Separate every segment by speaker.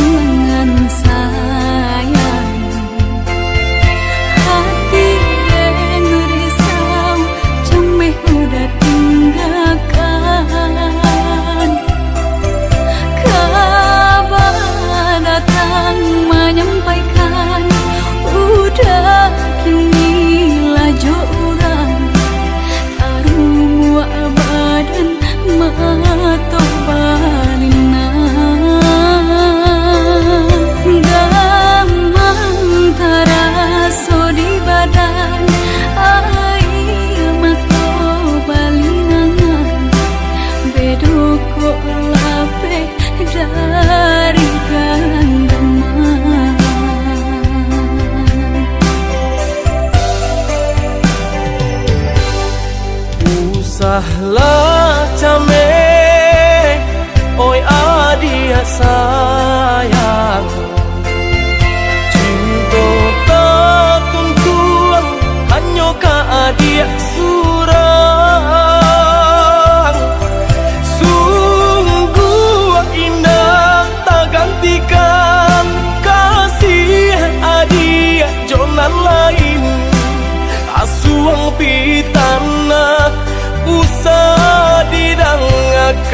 Speaker 1: dengan sayang. Hati yang risau cemeh udah tinggalkan. Kabar datang menyampaikan udah kini laju orang. Taruh badan mato balina gamang taraso di badan air mato balina bedoko lape dari ganggaman.
Speaker 2: Usahlah came, oi adia sayang. Cinta tatuntuan hanya ka adia surang. Sungguh indah tak gantikan kasih adia jonan lain. Asuang pitana usah didangakan.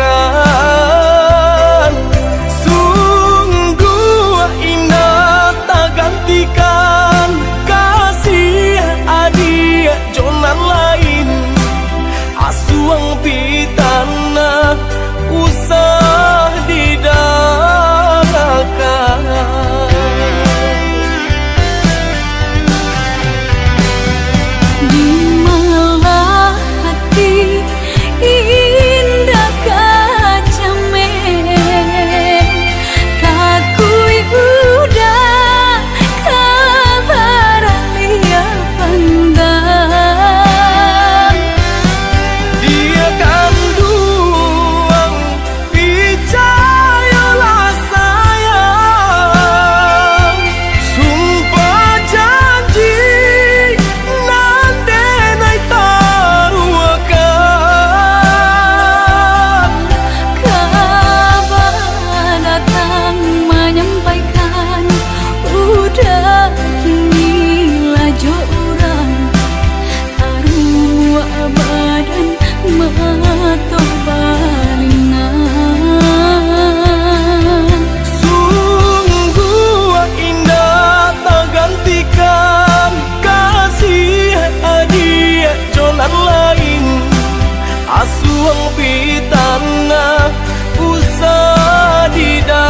Speaker 2: Sungguh indah tak gantikan kasih adia jonan lain. Asuang pitana usah didangakan. Asuang pitana usah didangakan.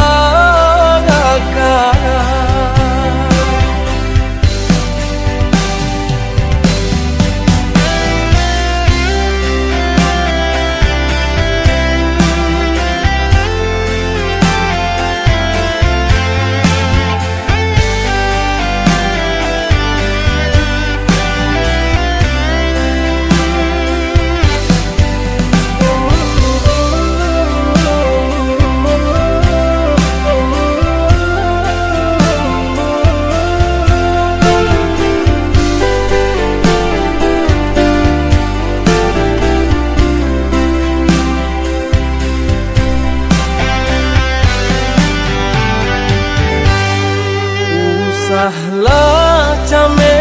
Speaker 2: Usahlah came,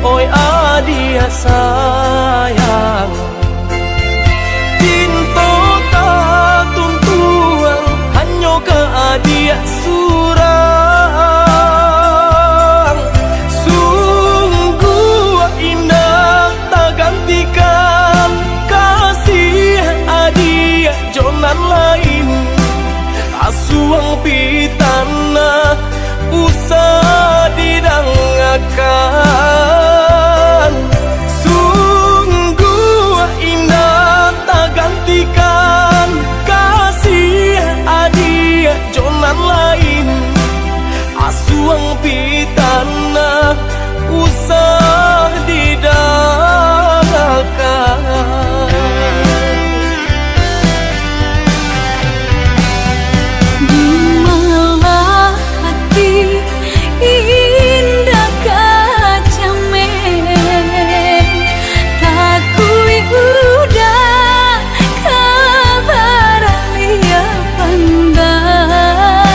Speaker 2: oi adia sayang. Cinta tatuntuan hanya ka adia surang. Sungguh indah tak gantikan kasih adia jonan lain. Asuang pitana usah didangakan. Sungguh indah tak gantikan kasih adia jonan lain. Asuang pitana usah didangakan.
Speaker 1: Udah kabar liya pandang.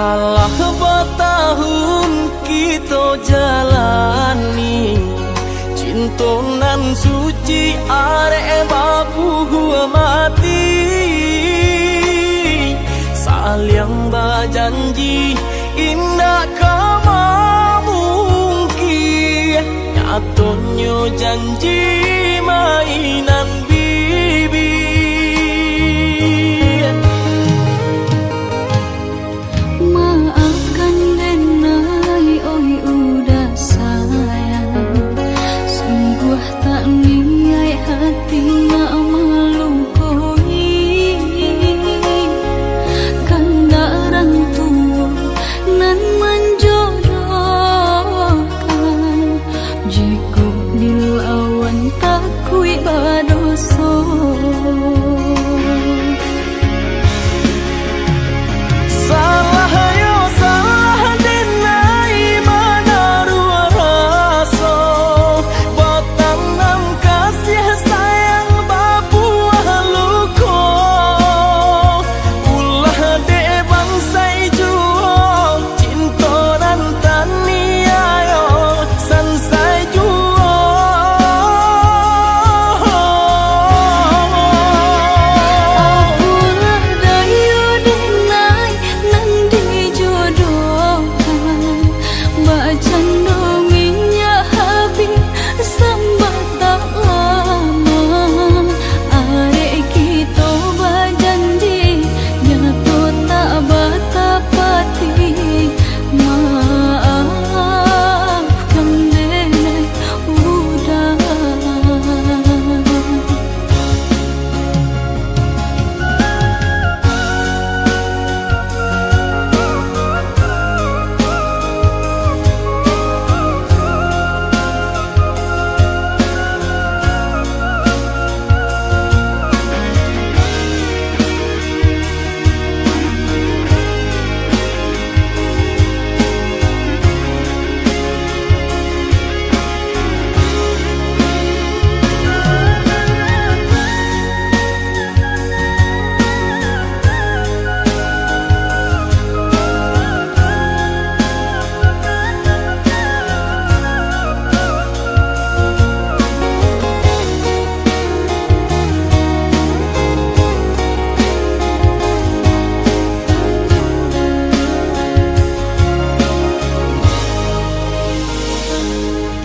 Speaker 2: Alah bertahun kita jalani cinta nan suci arek babu mati saling berjanji indah kama mungkin nyatonya janji mainan bibi.
Speaker 1: Maafkan denai oi udah sayang, sungguh tak niat hati nak melukoi kandaran tua nan menjodohkan jika dilawan takui badoso.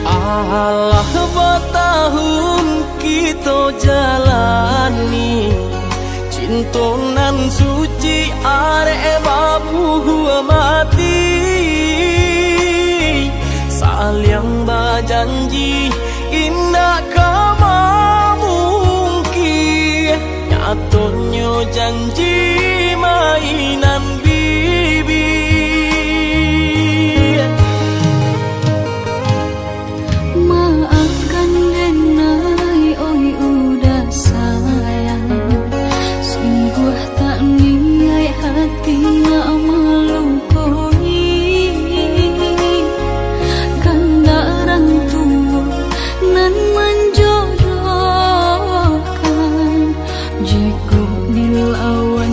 Speaker 2: Alah bertahun kita jalani cinta nan suci arek babu mati saling berjanji indah kama mungkin nyatonya janji mainan bibi.
Speaker 1: Maafkan denai oi udah sayang, sungguh tak niat hati nak melukoi kandaran tua nan menjodohkan jika dilawan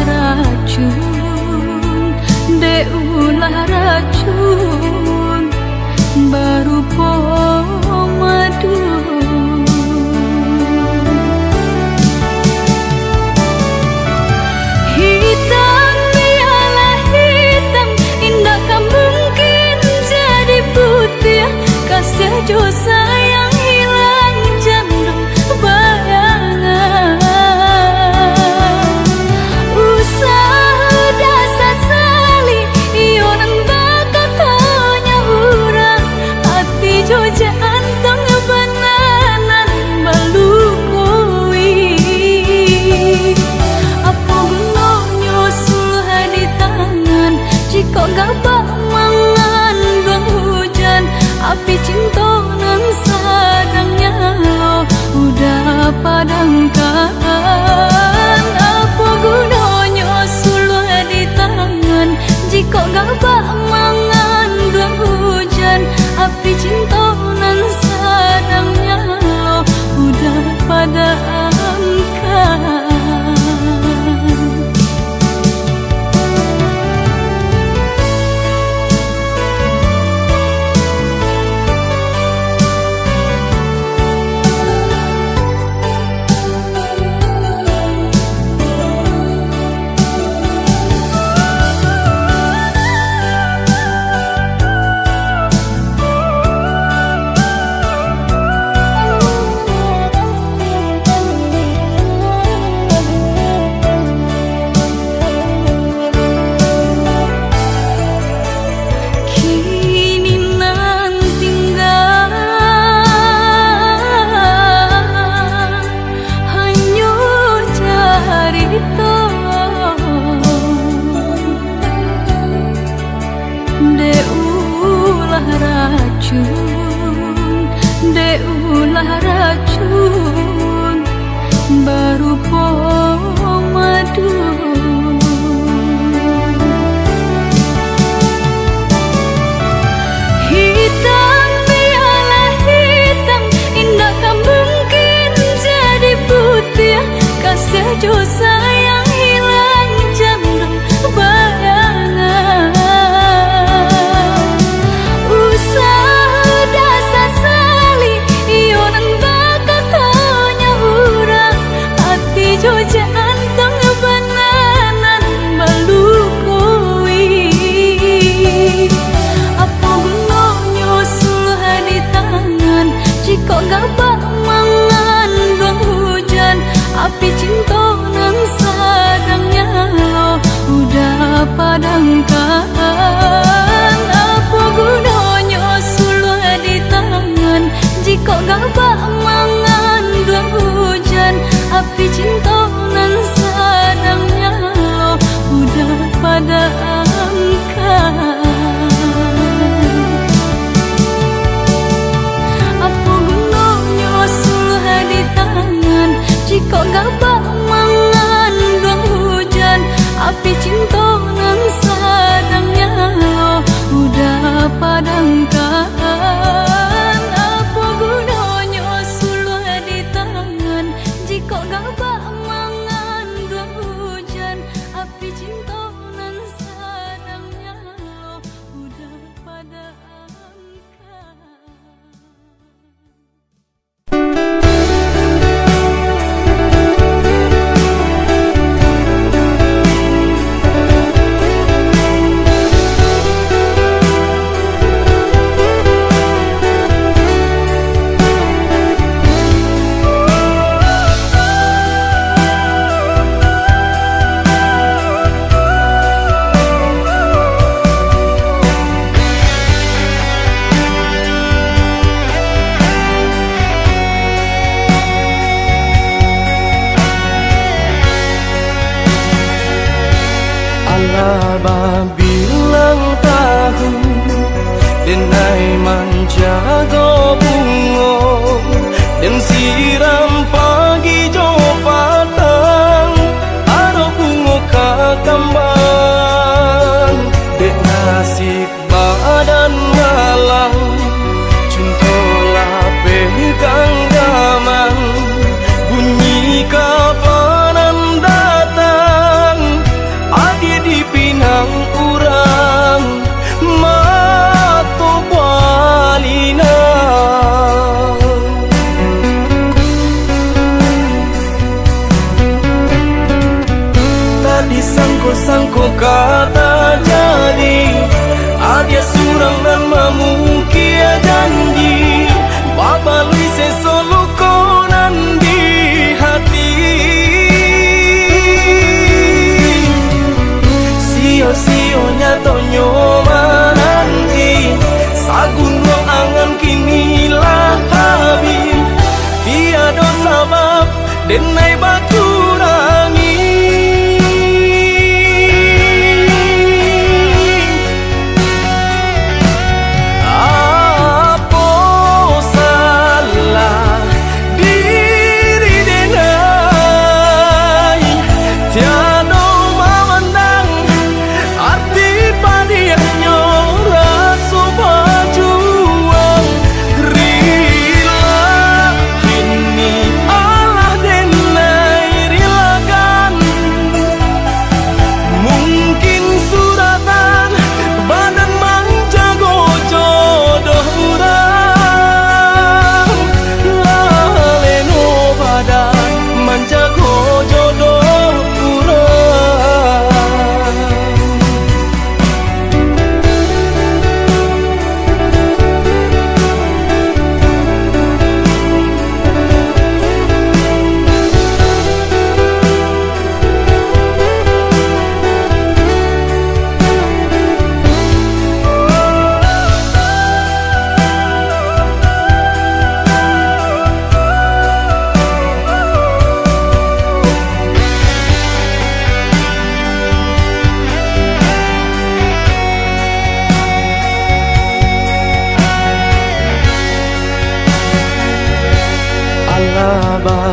Speaker 1: racun, ulah racun, baru pomadu. Hitam biarlah hitam, indah kan mungkin jadi putih. Kasih dosa yang hilang jam bayangan. Usaha dasar sali ionan bakatonya urang. Hati jo jantung bananan balukui. Apa gunanya sulha di tangan jika gak bak mangan buang hujan. Api cinta nan sadangnya lo udah padamkan. Apa gunanya sulh di tangan jika gak bak mangan buang hujan. Api cinta nan sadangnya lo udah padamkan. Ulah racun, baru pomadu. Hitam biarlah hitam, indah kan mungkin jadi putih. Kasih dosa yang hilang jam bayangan. Jantung bananan balukui. Apa gunanya sulh di tangan jika gak bak mangan buang hujan. Api cinta nan sadangnya lo udah padamkan. Apa gunanya sulh di tangan jika gak bak mangan buang hujan. Api cinta nan sadangnya lo udah padamkan. Apa gunanya sulh di tangan jika gak bak mangan buang hujan. Api cinta nan sadangnya lo udah padamkan. Apa gunanya sulh di tangan jika gak bak mangan buang hujan. Api cinta nan sadangnya lo udah padamkan.
Speaker 2: Alaba bilang tahu denai manjago bungo dan siram pagi jo patang aro bungo kakambang dek nasib badan malang cuntola pegang daman bunyi kapanan datang sangko kata jadi, ada surang dan mamukia janji, babalui sesolo konan di hati. Sio-sionya tonyo mananti, sagun ruang angan kini lah habis, tiada sabab denai batu rangi.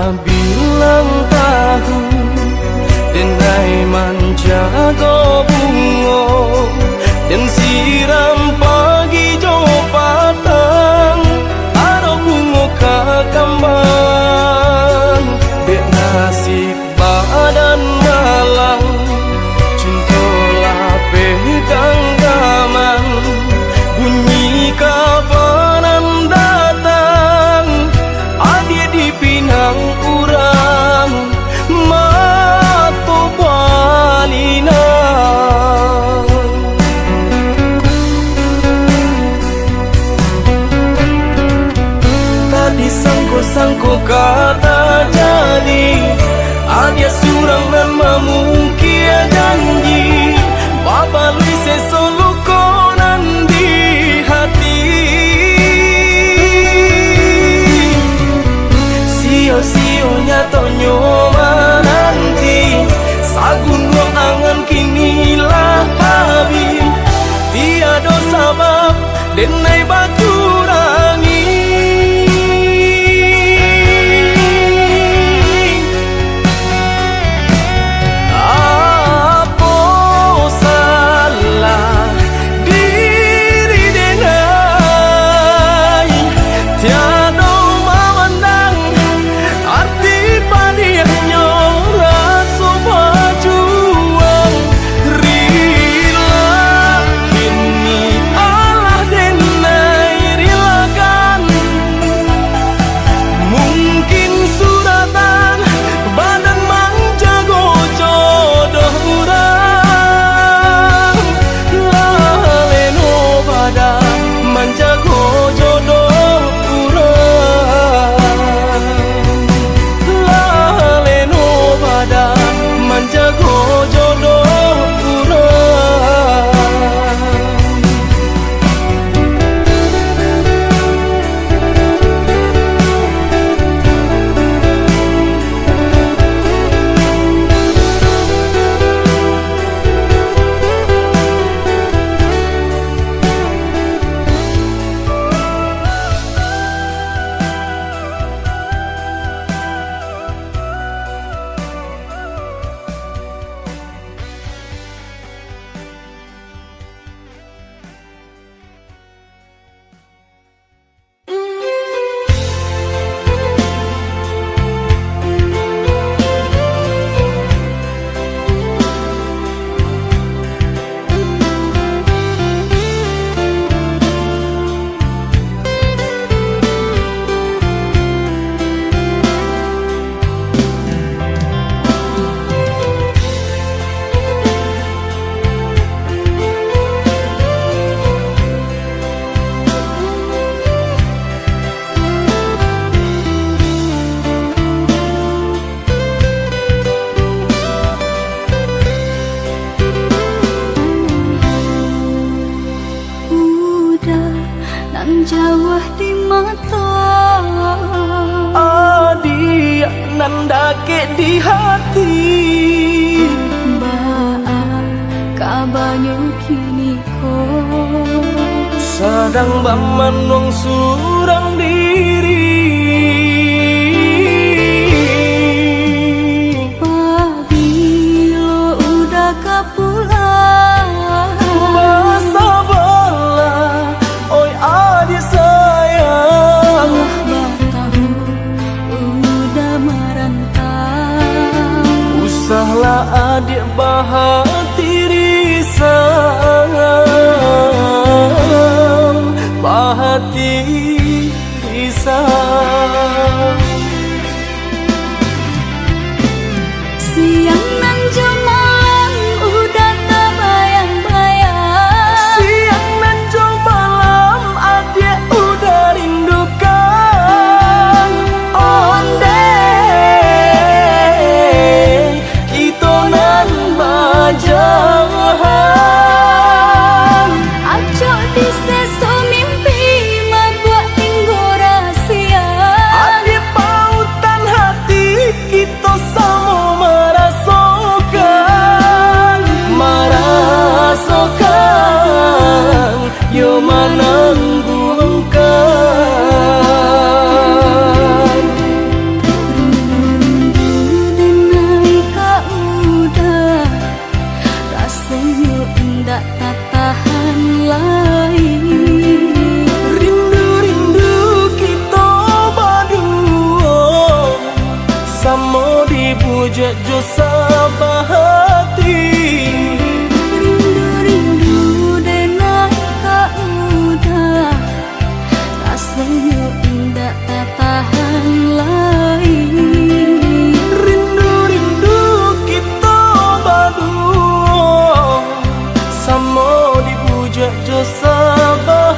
Speaker 2: Bilang tahu denai manjago bungo, dan siram pagi jo patang, aro bungo kakambang, dek nasib badan malang, cintolah pegang gaman, bunyi kabanan datang, adi di pinang urang mato balina. Tadi sangko kata jadi, ada surang dan mamukia janji, babalui sesolo konan di hati. Sio-sionya tonyo mananti, sagun ruang angan kini lah habis, tiada sabab denai batu rangi. Apa salah diri denai, tiada memandang arti padiannya rasa berjuang. Rila kini Allah denai
Speaker 1: jauh di mata,
Speaker 2: adik nandake di hati.
Speaker 1: Baak kabanyu kini ko
Speaker 2: Sadang baman wong surang diri.
Speaker 1: Pabilo udah kapulang,
Speaker 2: Masa bala, oi adik sayang.
Speaker 1: Batahu udah merantau.
Speaker 2: Usahlah adik bahati risau, bahati risau.
Speaker 1: Siang nan malam udah tak bayang-bayang.
Speaker 2: Siang dan jauh malam adik udah rindukan. Onde kita nan bajahan.
Speaker 1: Acok di seso mimpi mabuat tinggo rahasia.
Speaker 2: Adik pautan hati kita sama merasakan. Merasakan yo menangguhkan.
Speaker 1: Rindu denai ka udah, rasanya indah tak tahan lagi.
Speaker 2: Rindu-rindu kita berdua, sama dibujuk jo sabahati.
Speaker 1: Rindu-rindu denai ka udah, rasanya indah tak tahan lagi.
Speaker 2: Rindu-rindu kita berdua, sama dibujuk jo sabahati.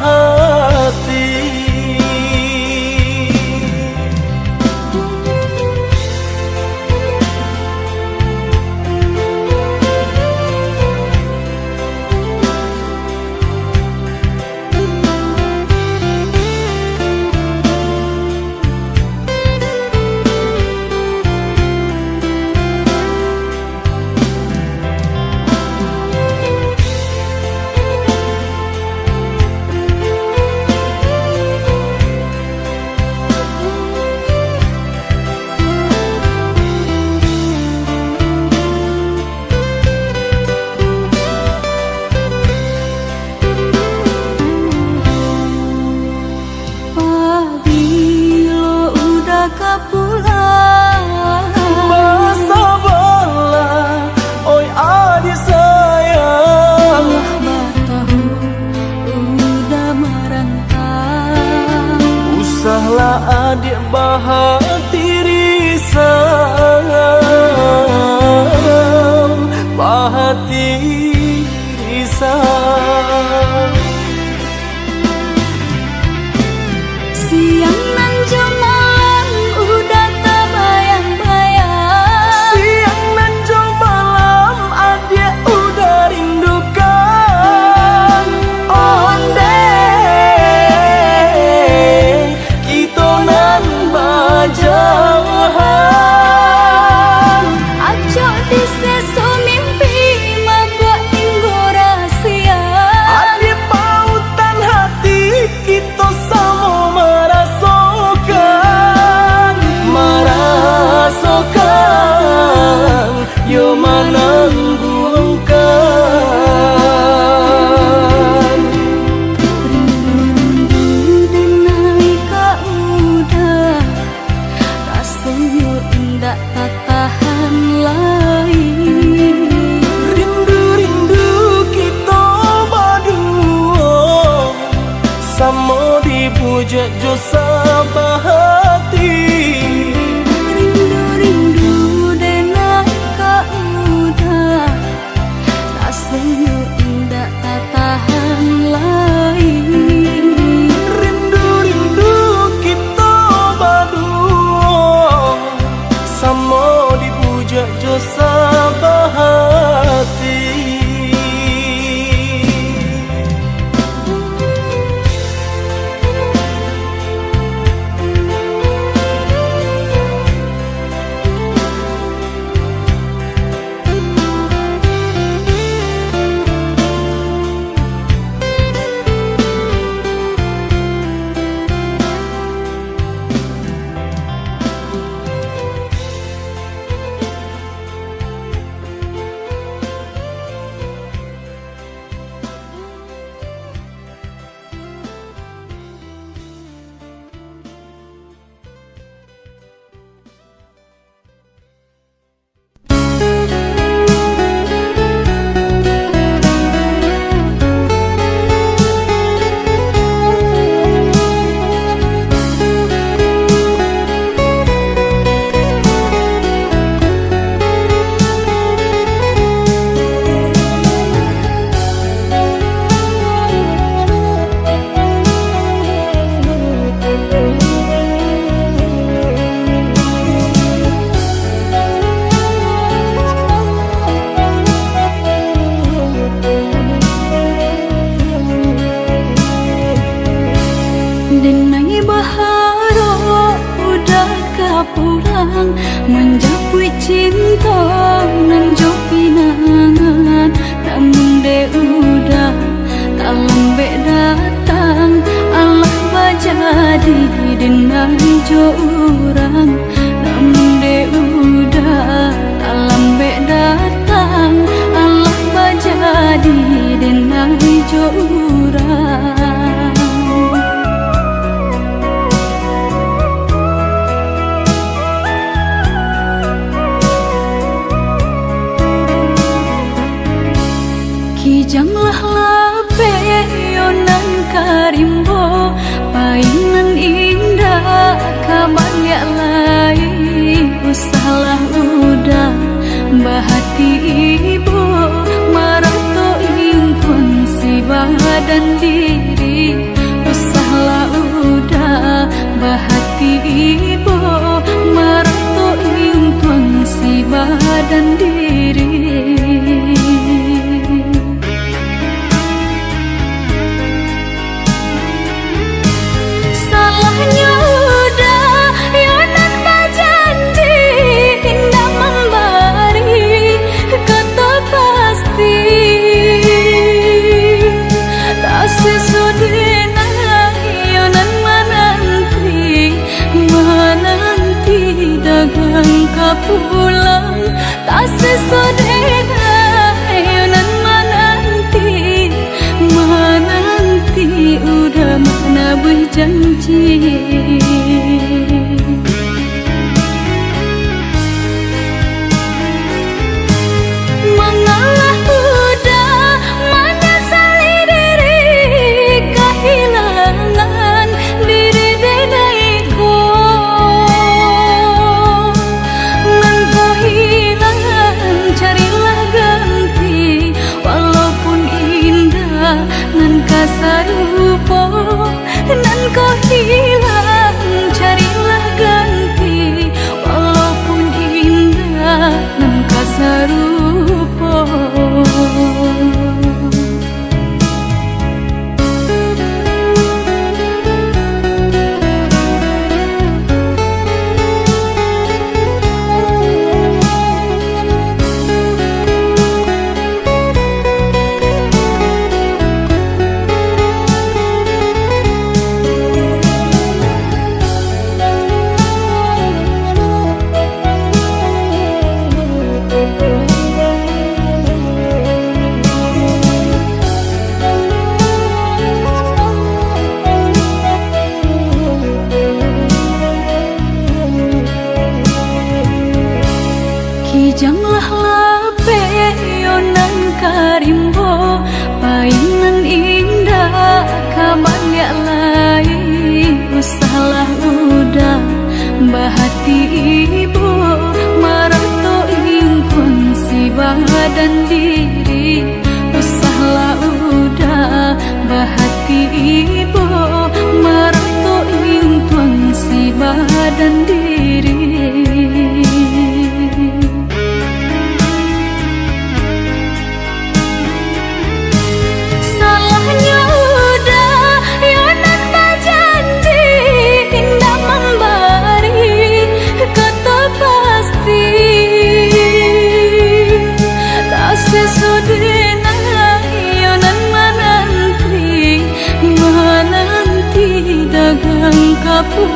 Speaker 1: Pabilo udah kapulang,
Speaker 2: Masa bala, oi adik sayang.
Speaker 1: Batahu udah merantau.
Speaker 2: Usahlah adik bahati risau, bahati risau.
Speaker 1: Siang nan malam udah tak bayang-bayang.
Speaker 2: Siang dan jauh malam adik udah rindukan. Onde kita nan bajahan.
Speaker 1: Acok di seso mimpi mabuat tinggo rahasia.
Speaker 2: Adik
Speaker 1: jo urang namun de udah alam be datang Allah bajadi denai jo urang kijanglah lape yonan karimbo painan indah kabalya lai usahlah udah bahati ibu marato impun si badan diri usahlah udah bahati ibu marato impun si badan diri pulang tak sesodena yonan menanti udah mana berjanji mengalah udah menyesali diri kehilangan diri denaiku carilah ganti walaupun indah nan kasarupo nan kau hilang carilah ganti walaupun indah nan kasarupo kijanglah lape yonan karimbo painan indah kabalya lai usahlah udah bahati ibu marato impun si badan diri usahlah udah bahati ibu marato impun si badan diri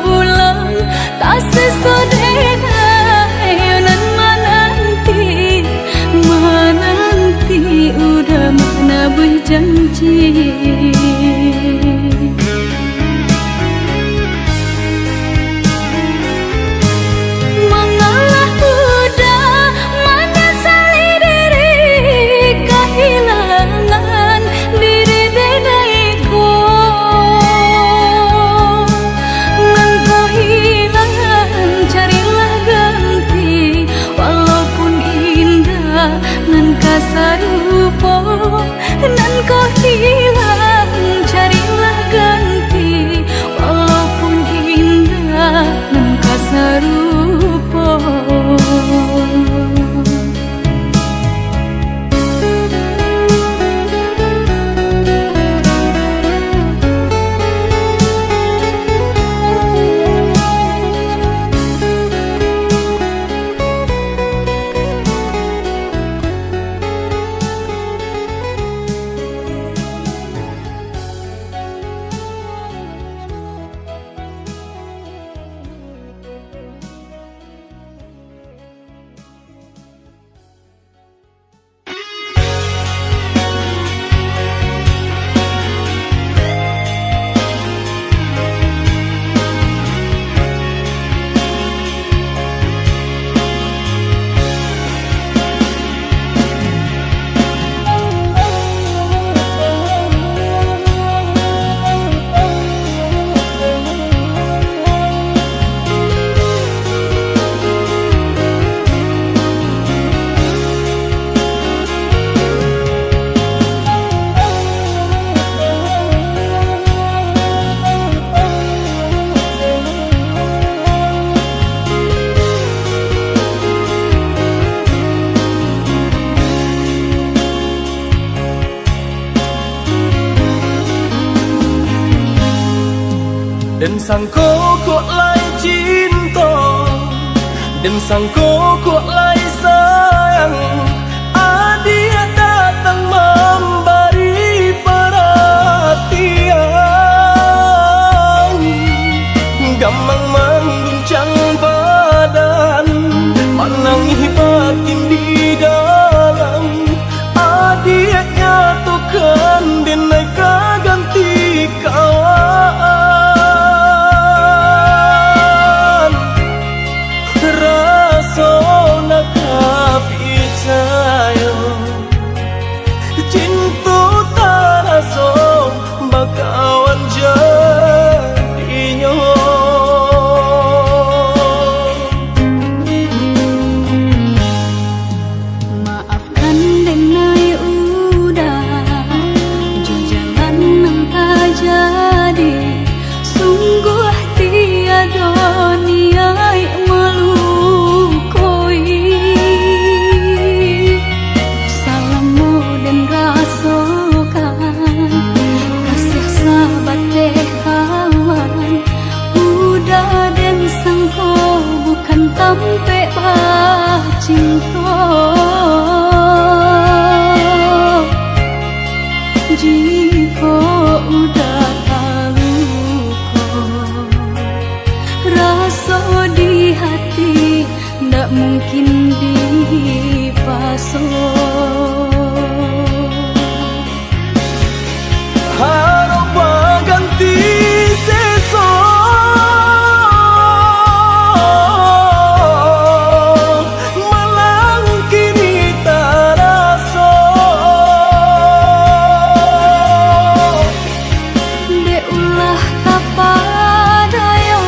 Speaker 1: pulang tak sesodena yonan menanti udah mana berjanji mengalah udah menyesali diri kehilangan diri denaiku carilah ganti walaupun indah nan kasarupo nan kau hilang
Speaker 2: Dan sangko kok lai cinta, dan sangko kok lai sayang. Dia datang memberi perhatian, gamang mengguncang badan, menangis batin di dalam. Dia nyatukan denai kaganti kawan. Rasa nak percaya, cinta tak rasa bakawan jadinya.
Speaker 1: Maafkan denai udah jalan nang tak jadi. Sungguh tiada niat melukoi. Salamu dan rasakan kasih sahabat deh kawan. Udah dan sangko bukan tampe bah cinta. Jika udah tahu kok rasa di hati ndak mungkin dipasok.
Speaker 2: Harap ganti seso, malang kini tak rasa.
Speaker 1: De ulah kapadaya,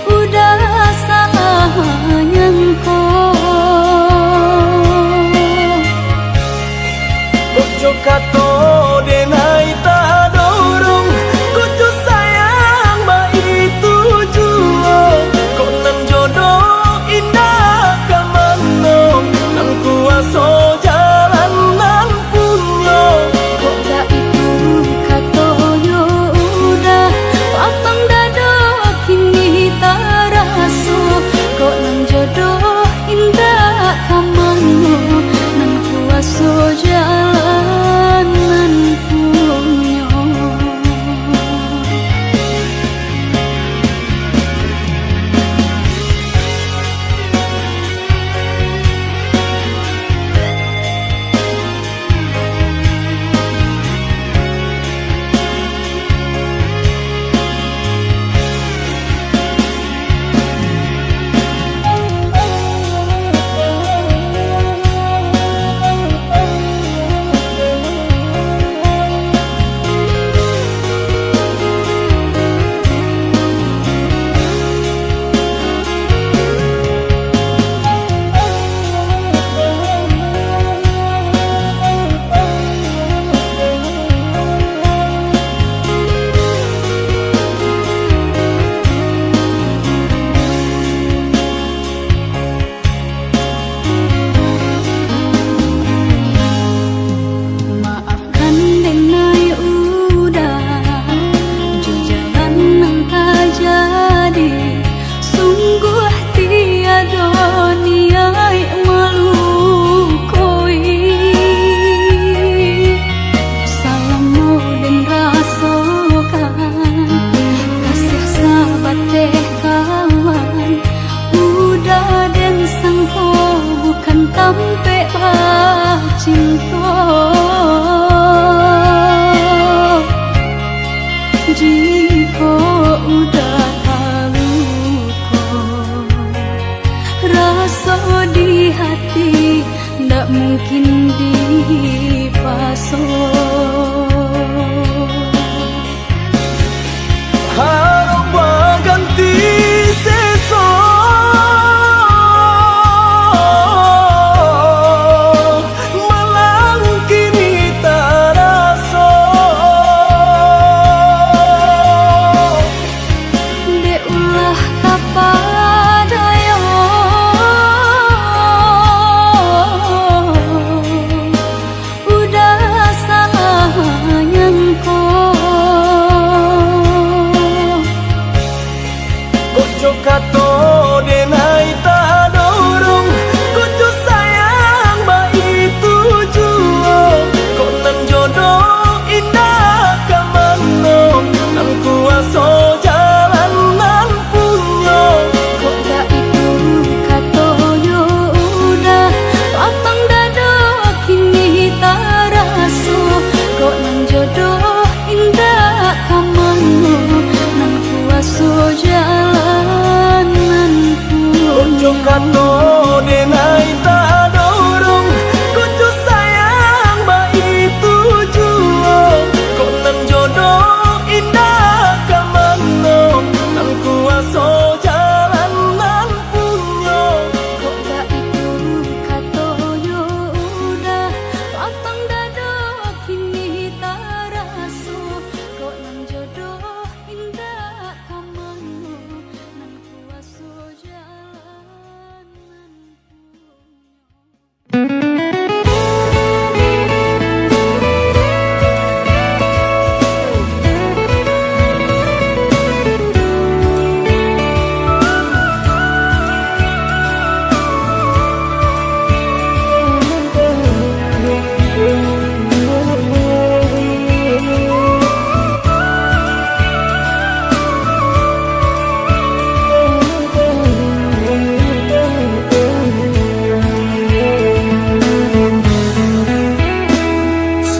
Speaker 1: udah salah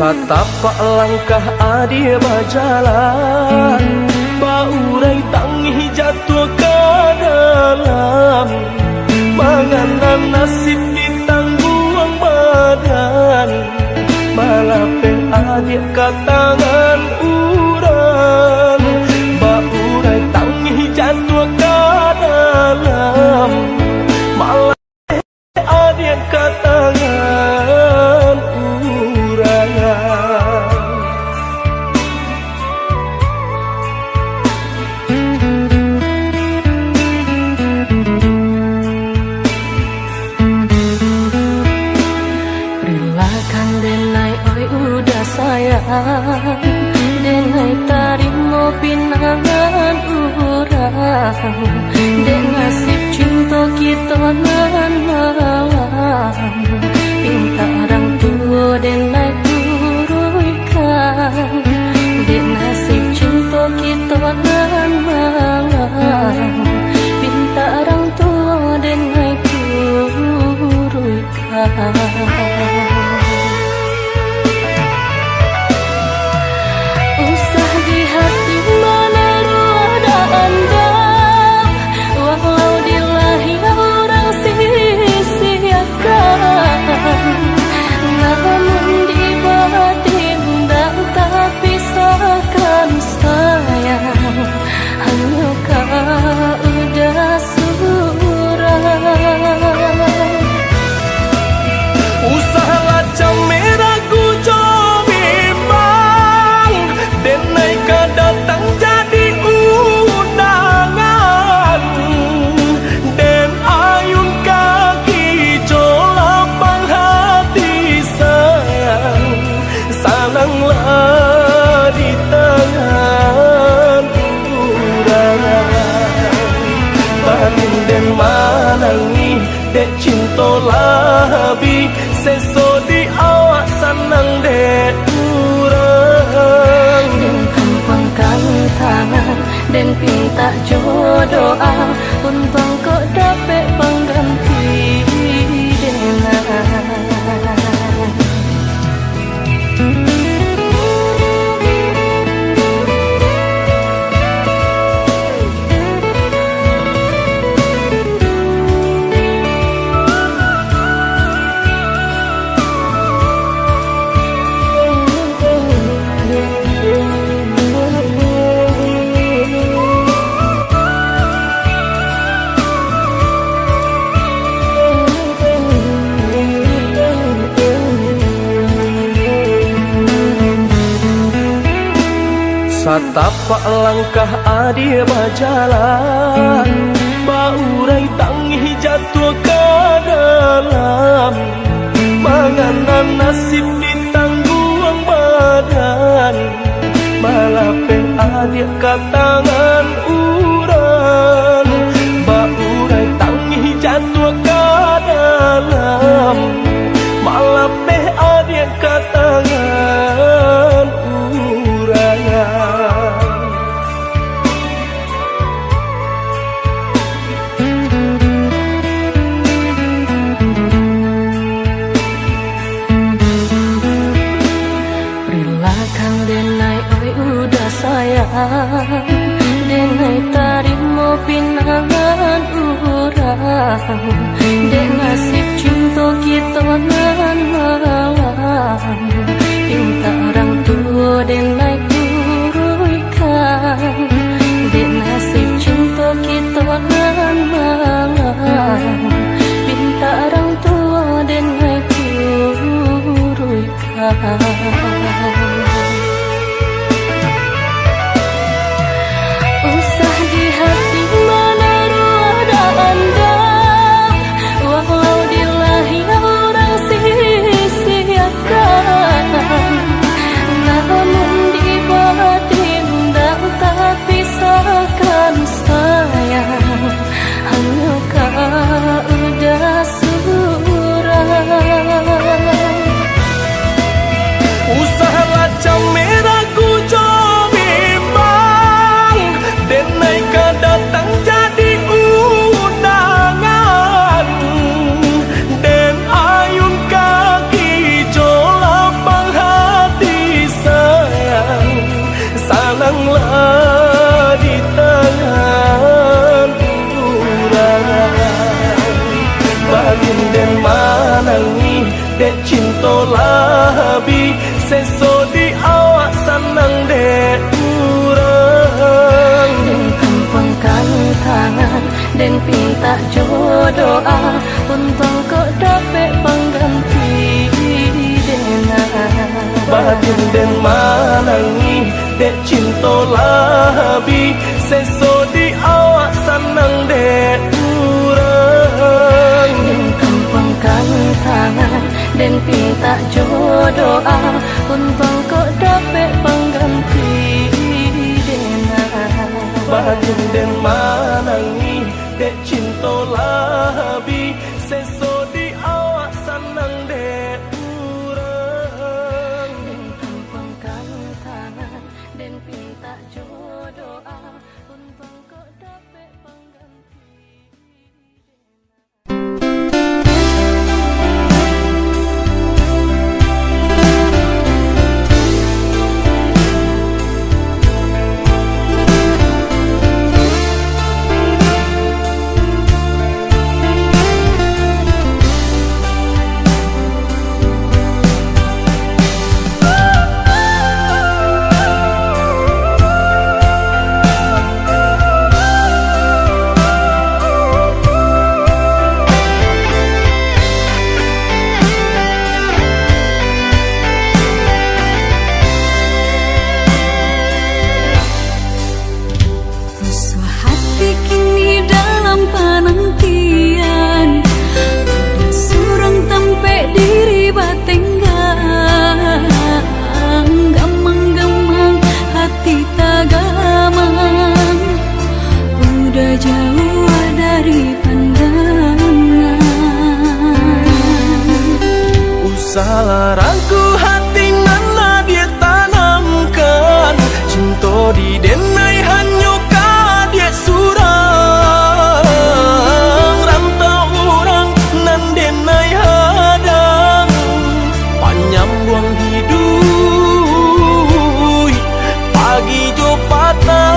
Speaker 2: Satapak langkah adia berjalan, baurai tangi jatuh ke dalam. Menganan nasib ditangguang badan, malah adik ke tangan urang. Baurai tangi jatuh ke dalam, malah adik ke tangan urang.
Speaker 1: Relakan denai oi udah sayang, denai tarimo pinangan urang, den nasib cinta kita nan malam. Pinta orang tua denai turunkan, den nasib cinta kita nan malam. Pinta orang tua denai turunkan. Usah di hati mana ada anda, walau di lahir orang sia-siakan. Namun di batin dan tak pisahkan sayang, hanya kau udah surang.
Speaker 2: Usahalah camera ku bimbang, denai ka datang jadi undangan. Den ayun kaki colapang hati sayang, salanglah di tangan urang. Batin den manangi dek cinta labi, seso di awak senang dek urang.
Speaker 1: Den kempangkan tangan, den pinta jodoa, untung kok dapet pengganti denai.
Speaker 2: Satapak langkah adia berjalan, baurai tangi jatuh ke dalam. Menganan nasib ditangguang badan, malah adik ke tangan urang. Baurai tangi jatuh ke dalam, malah adik ke tangan urang.
Speaker 1: Relakan denai oi udah sayang, denai tarimo pinangan urang, den nasib cinta kita nan malam. Pinta orang tua denai turunkan, den nasib cinta kita nan malam. Pinta orang tua denai turunkan. Usah di hati mana ada anda, walau di lahir orang sia-siakan. Namun di batin dan tak pisahkan sayang, hanya kau udah surang.
Speaker 2: dek cinta labi seso di awak senang dek urang
Speaker 1: Den kempengkan tangan Den pinta jodoa Untung kok dapet pengganti dengan
Speaker 2: batin den manangi dek cinta labi seso di awak senang dek urang
Speaker 1: Den kempengkan tangan Den pinta jodoa Untung kok dapet pengganti dengan
Speaker 2: batin den manangi dek cinta labi seso di awak senang dek urang
Speaker 1: Den kempengkan tangan Den pinta jodoa Untung kok dapet pengganti
Speaker 2: Salarangku hati nana dia tanamkan cinta di denai hanyuka dia surang rantau orang nan denai hadang panjang buang hidup pagi jo patah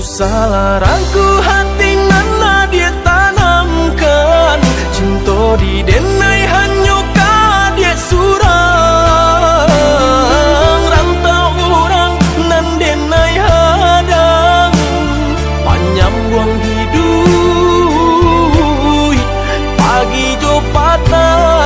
Speaker 2: Salarangku hati nana dia tanamkan cinta di denai hanyuka dia surang rantau orang nan denai hadang panjang buang hidup pagi jo patah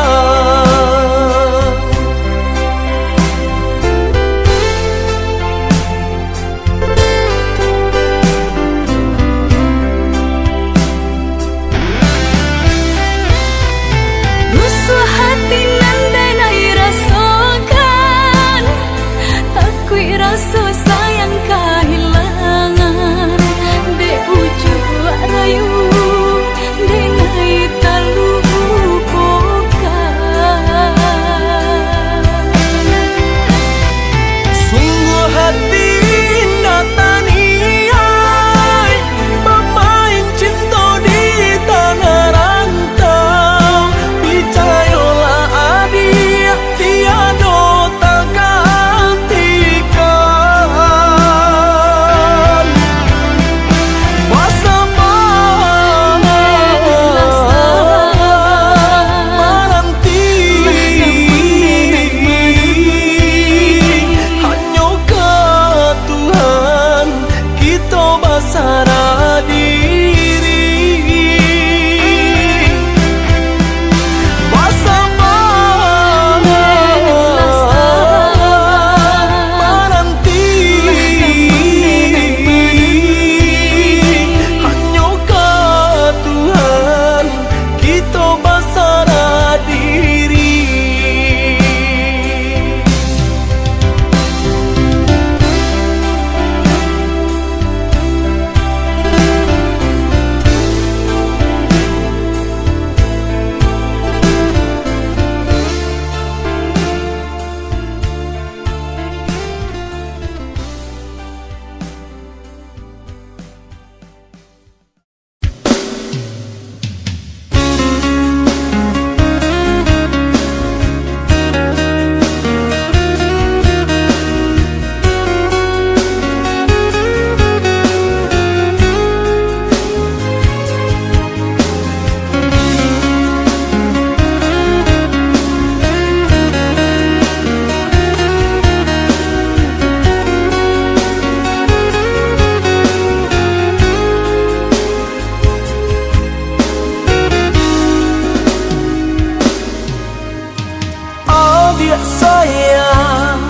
Speaker 2: sayang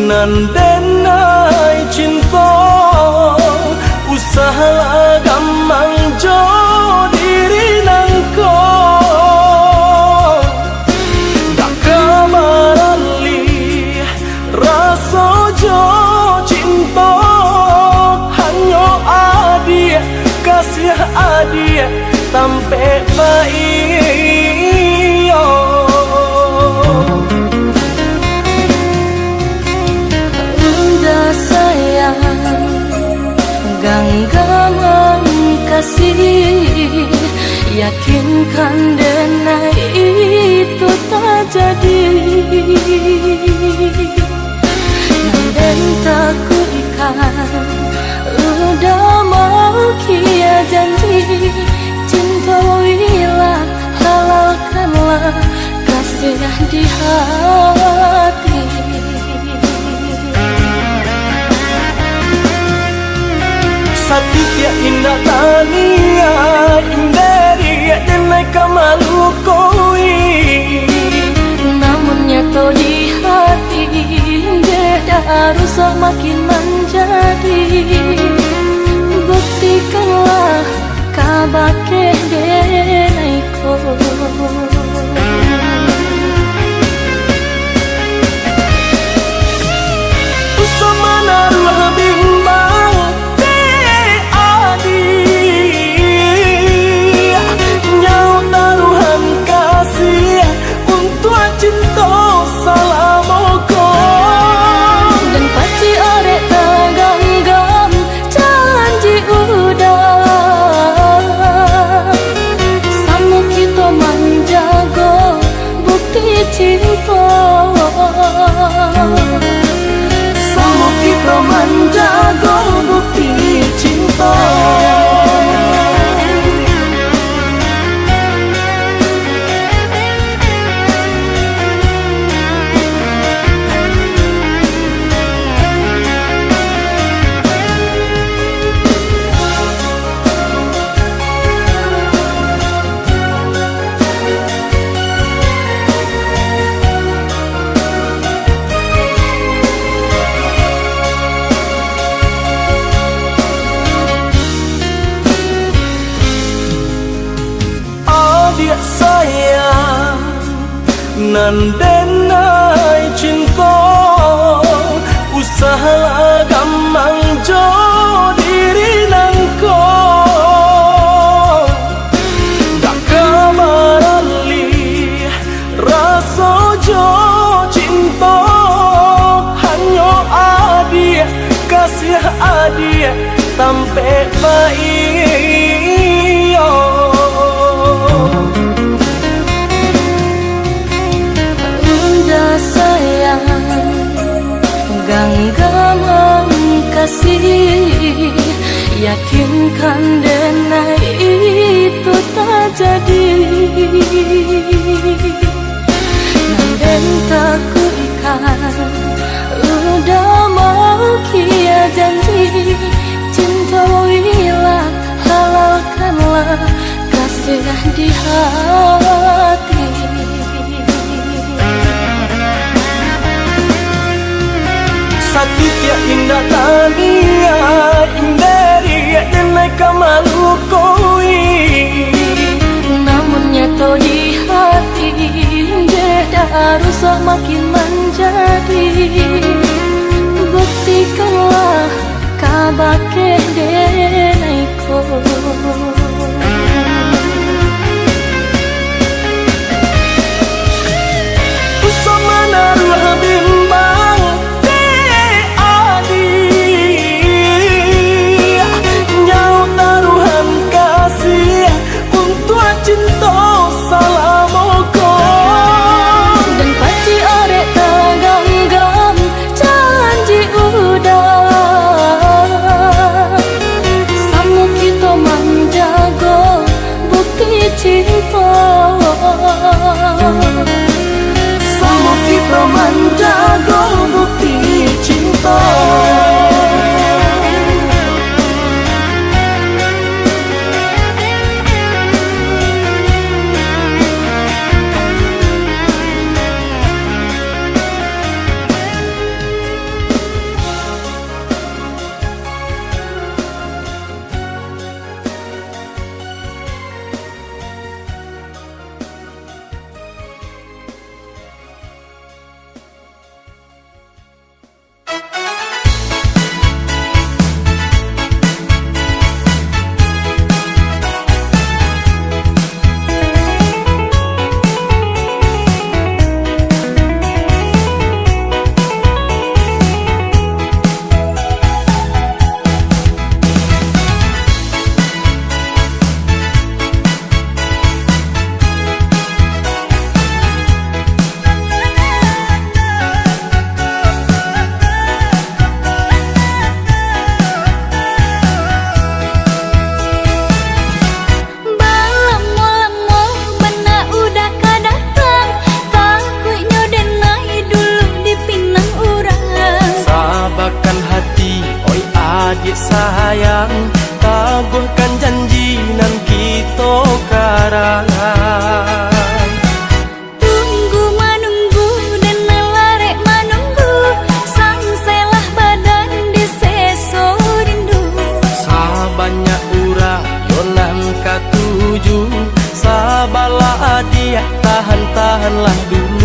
Speaker 2: nan denai cinta usaha gamang jo diri nangko dak kamarali rasa jo cinta hanyo adia kasih adia tampe baio
Speaker 1: udah sayang genggaman kasih yakinkan denai itu tak jadi dan tak kuikan udah mau kia janji cintoilah halalkanlah kasih di hati
Speaker 2: Satya indah tania inderi denai kamalu koi
Speaker 1: namun nyata di hati beda harus makin menjadi buktikanlah kabake denai ko
Speaker 2: usamana ruh bimbang cinta salamoko
Speaker 1: dan pasti arek taganggam janji udah sama kita menjaga bukti cinta
Speaker 2: sama kita menjaga bukti cinta sayang nan denai cinta usaha gamang jo diri nangko dak kamarali rasa jo cinta hanyo adia kasih adia tampe baio
Speaker 1: sayang genggaman kasih yakinkan denai itu tak jadi dan tak kuikan udah mau kia janji cintoilah halalkanlah kasih di hati
Speaker 2: Satya indah tania inderi denai kamalu koi
Speaker 1: namun nyata di hati beda harus makin menjadi buktikanlah kabake denai ko
Speaker 2: usamana ruh bimbang cinta salamoko
Speaker 1: dan pasti arek taganggam janji udah sama kita menjaga bukti cinta
Speaker 2: sama kita menjaga bukti cinta sayang, tabuhkan janji nan kita karangan.
Speaker 1: Tunggu menunggu dan melarek menunggu, sangselah badan di seso rindu.
Speaker 2: Sabanyak ura yonan katuju, sabalah dia tahan-tahanlah dulu.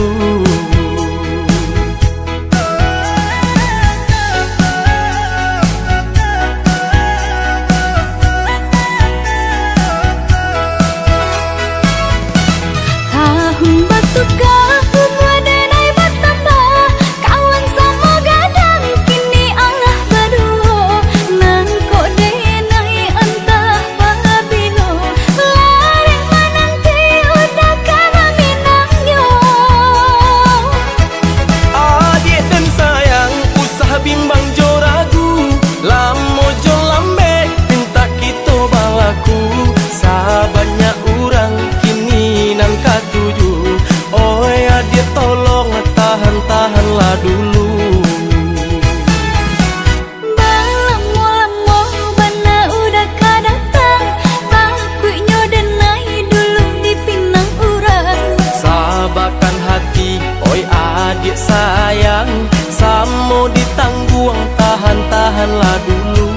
Speaker 2: Bimbang jo ragu, lamo jo lambe, minta kita balaku. Sabanyak urang kini nan katuju, oh ya dia tolong tahan-tahanlah dulu.
Speaker 1: Balamo-lamo bana udah kadatang, takutnya denai dulu di pinang urang.
Speaker 2: Sabarkan hati, oi adik sayang, samo ditangguang tahan-tahanlah dulu.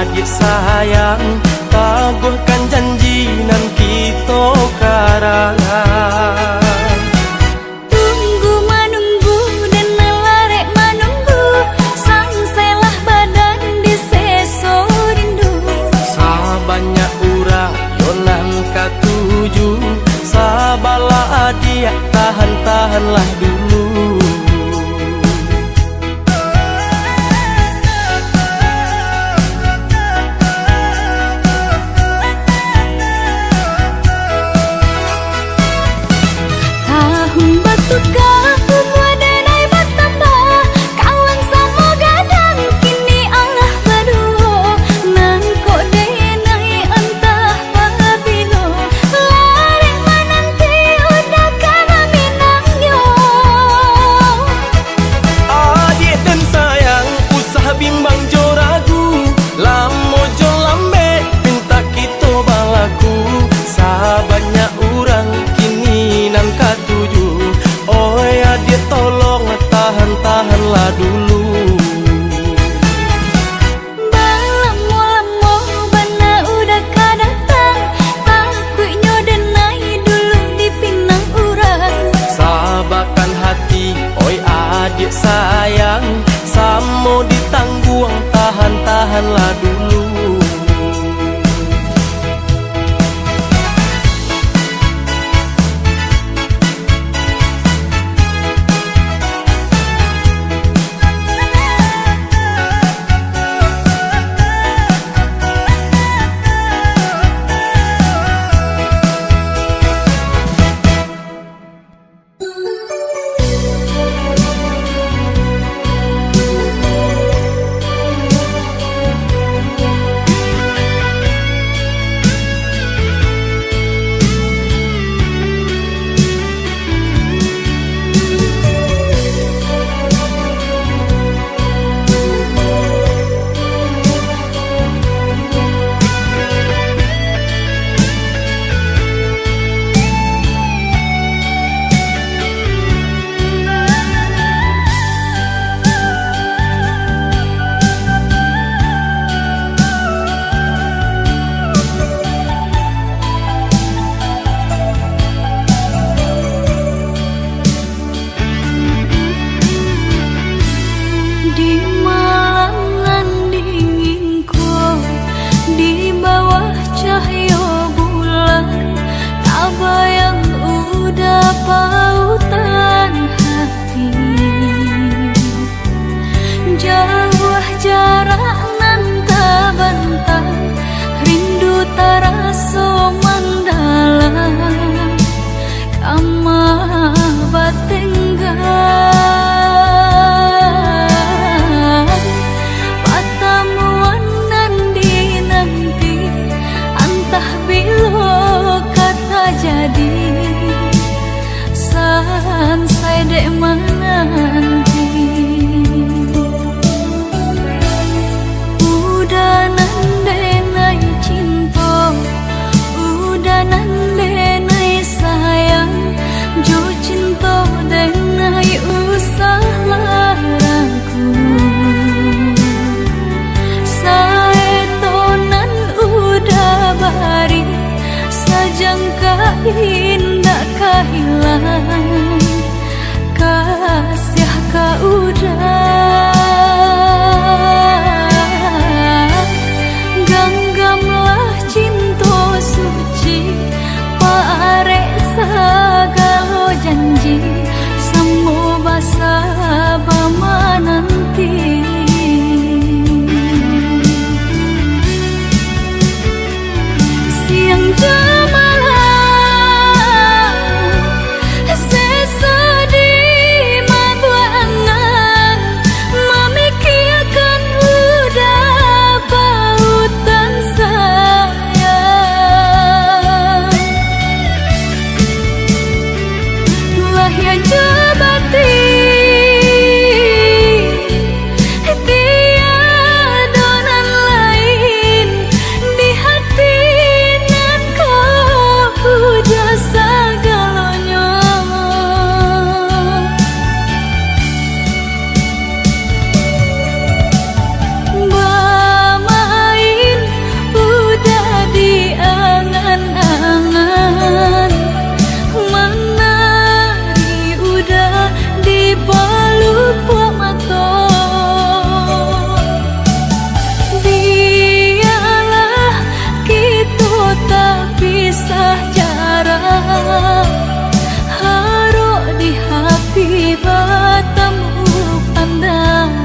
Speaker 2: Adik sayang, tabuhkan janji nan kita karangan.
Speaker 1: Tunggu menunggu dan melarek menunggu, sangselah badan di seso rindu.
Speaker 2: Sabanyak ura yonan katuju, sabalah dia tahan-tahanlah dulu.
Speaker 1: taraso mandalam kama batenggan patamuan nanti antah bilo kata jadi sansai dek menanti udah nandenai cinta udah nandenai sayang jo cinta denai usah larangku saetonan udah bari sajangka indah kehilangan kasih ka udah ganggamlah cinta suci pare sagalo janji samo basa bama nanti siang jamalah sesedih mabuangan memikirkan udah pautan sayang wahya jabati tiadonan lain di hati nan kau udah segalanya bermain udah di angan-angan menari udah di peluk mata biarlah kita tak pisah jarak haruk di hati bertemu pandangan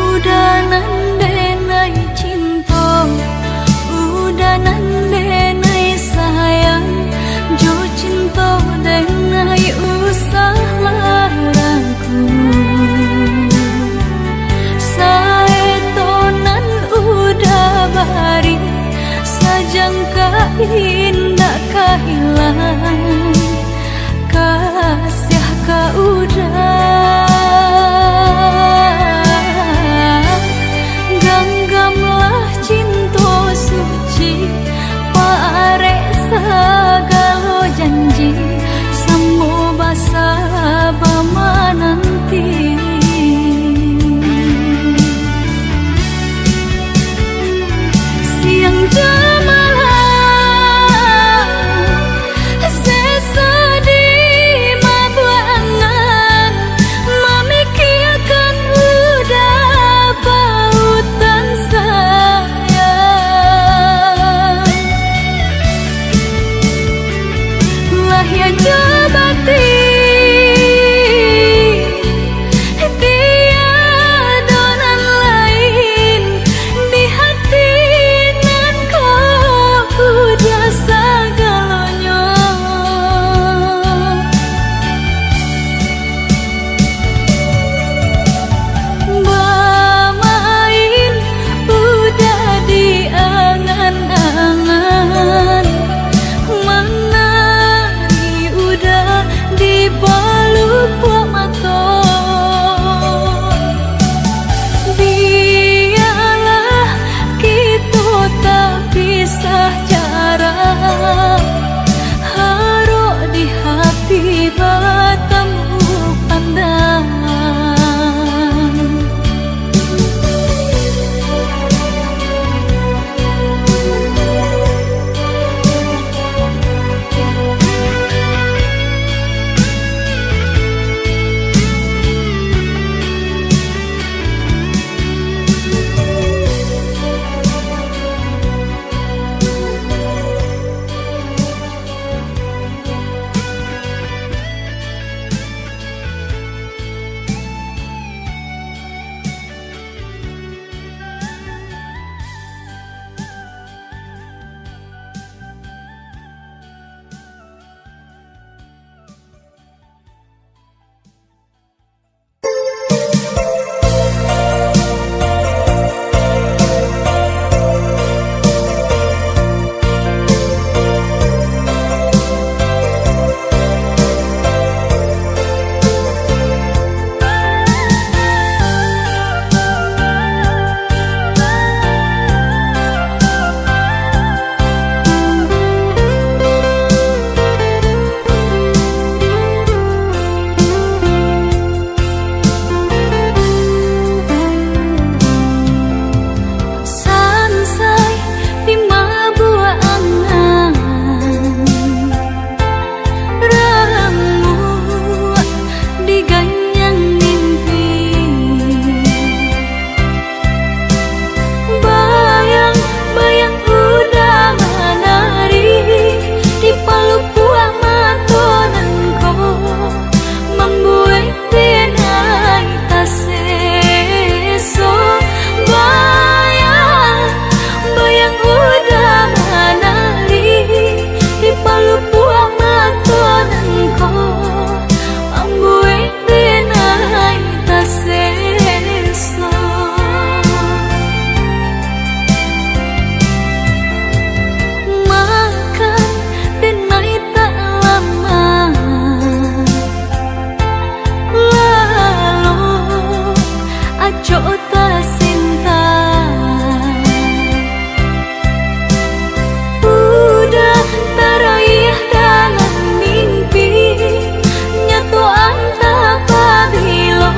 Speaker 1: udah nandenai cinta udah nandenai sayang jo cinta denai usah larangku saetonan udah bari sajangka indah kehilangan kasih ka udah ganggamlah cinta suci pare sagalo janji samo basa bama nanti siang jamalah aco ta cinta. Udah teraih dalam mimpi, nyatu anta pabilo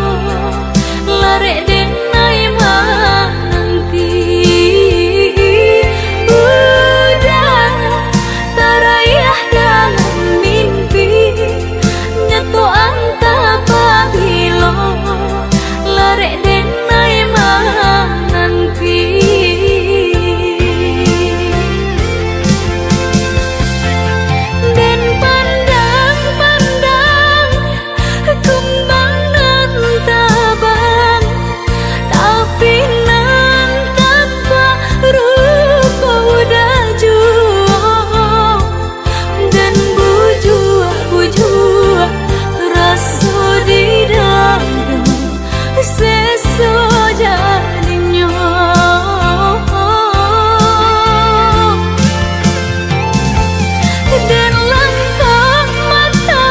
Speaker 1: lare denai nanti. Udah teraih dalam mimpi, nyatu anta pabilo lare denai nanti. Den pandang-pandang kembang nan tabang, tapi nan tanpa rupa udah jua. Dan bujua rasa di dalam seso jadinya. Dan langkah mata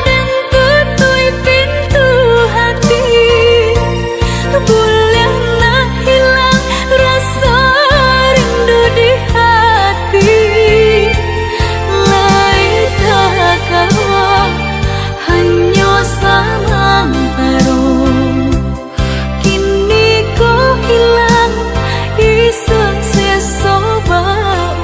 Speaker 1: dan tutui pintu hati, boleh nak hilang rasa rindu di hati. Lain tak kawa hanya samang tarung, kini kau hilang iseng seso baulah.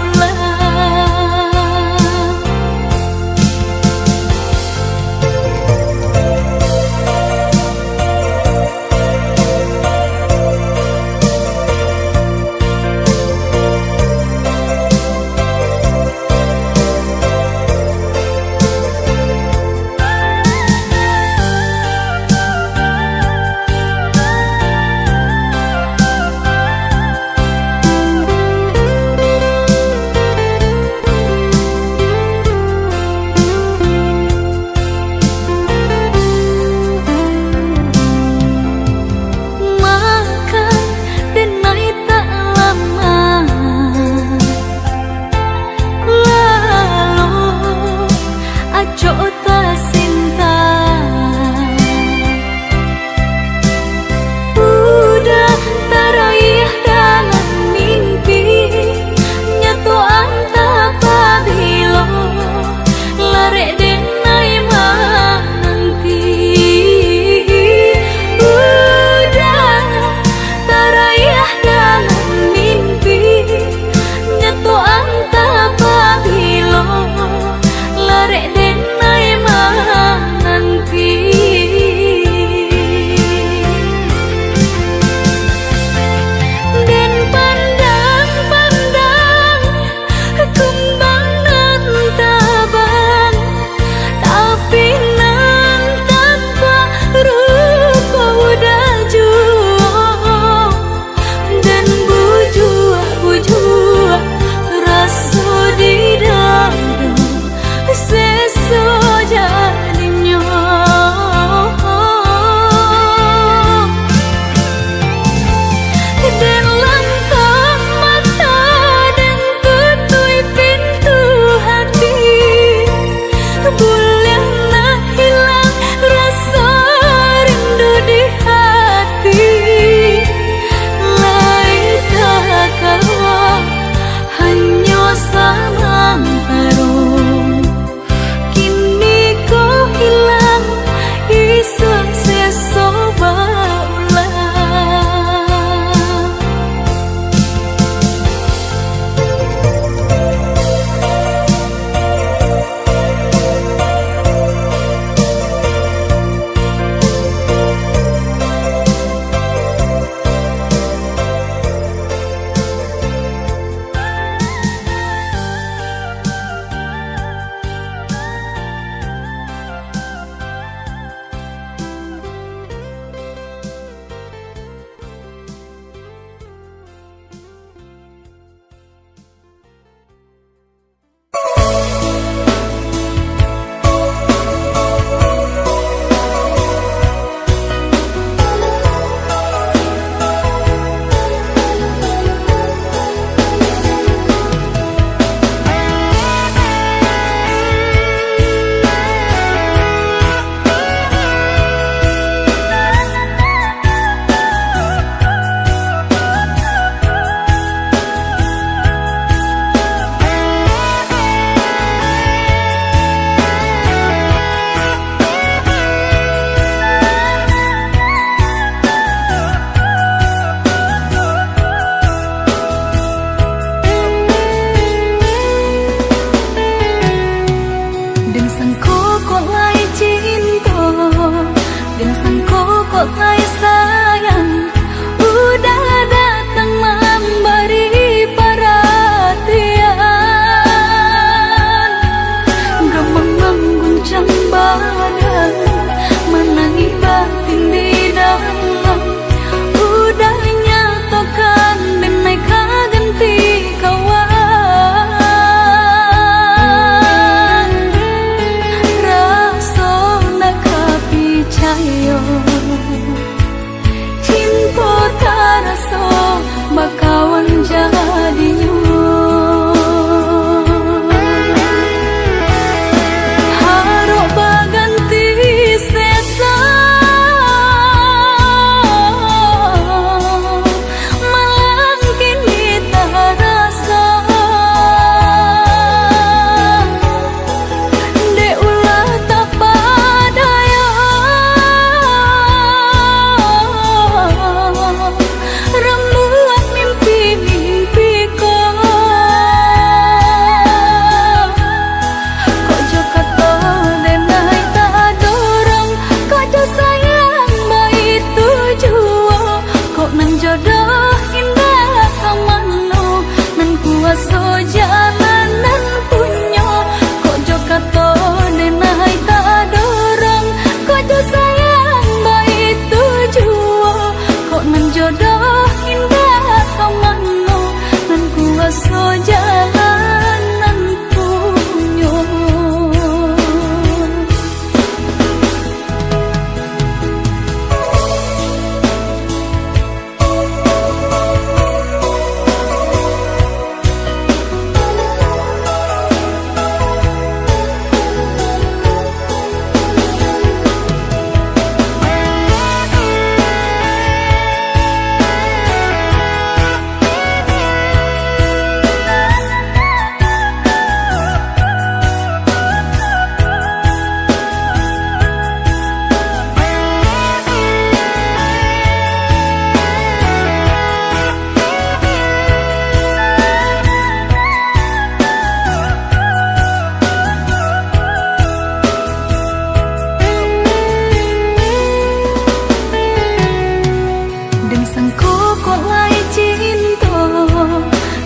Speaker 1: sangko kok lai cinta,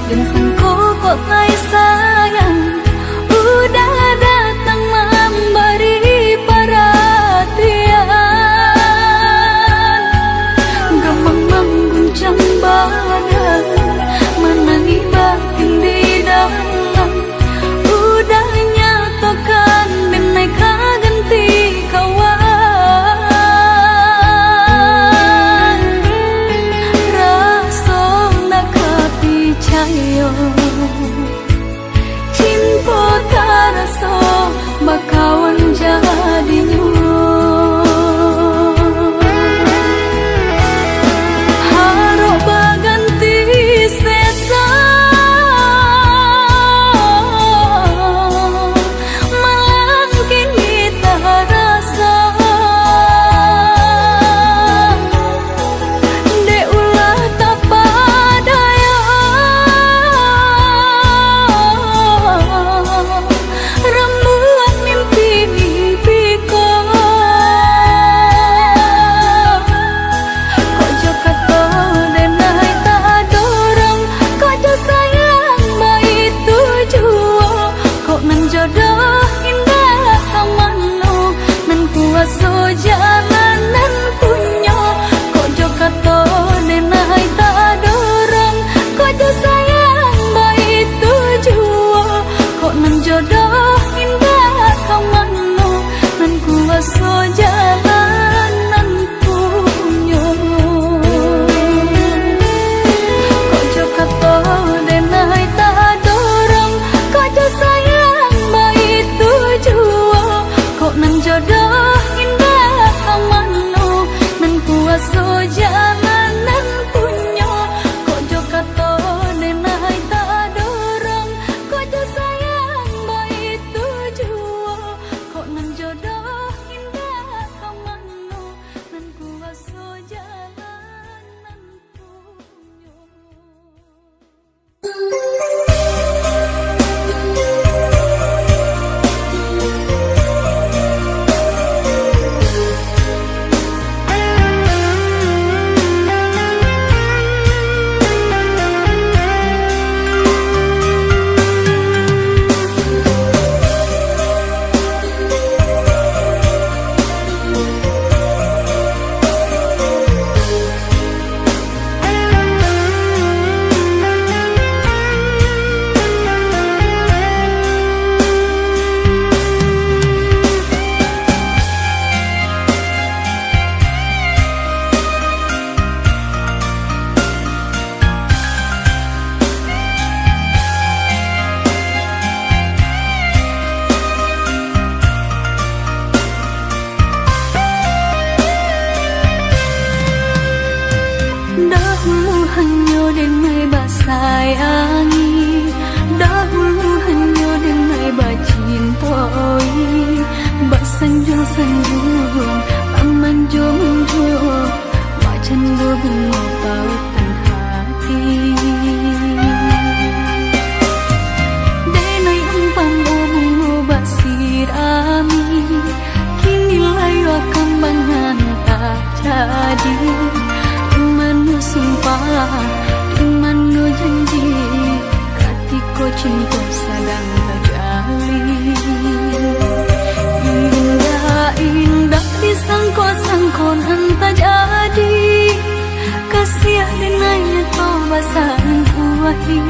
Speaker 1: dan sangko kok lai sayang, udah datang memberi perhatian. Gemang mengguncang badan, menangi batin di dalam, udah nyatakan bineka ganti kawan. Rasa nak percaya, cinta terasa bakawan jadinya. Harap baganti sesa, malang kini terasa. Dek ulah tak padaya, rembulan mimpi-mimpiku. Kok jo kata denai tak dorong, kok jo sayang baik tujuan. Kok nan jodoh indah kamano, nan kuasa jalanan punya. Kok jo kata denai tak dorong, kok jo sayang baik tujuan. Kok nan jodoh indah kamano, nan kuasa jalanan punya. Kok jo kata denai tak dorong, kok jo sayang baik tujuan. Kok nan jodoh indah kamano, nan kuasa jalanan punya. Kok jo kata denai tak dorong, kok jo sayang baik tujuan. Kok nan jodoh indah kamano, nan kuasa jalanan punya. Dahulu hanya denai basayangi, dahulu hanya denai bacintai. Basanjung-sanjung, pamanjung-manjung, wajan bunga pautan hati. Denai empang bunga basirami, kini layu kambangan tak jadi. Manu sumpah, manu janji, katiko cinta sedang terjalin. Indah-indah disangko-sangko nan tak jadi, kasih denainya kau basahan kuahi.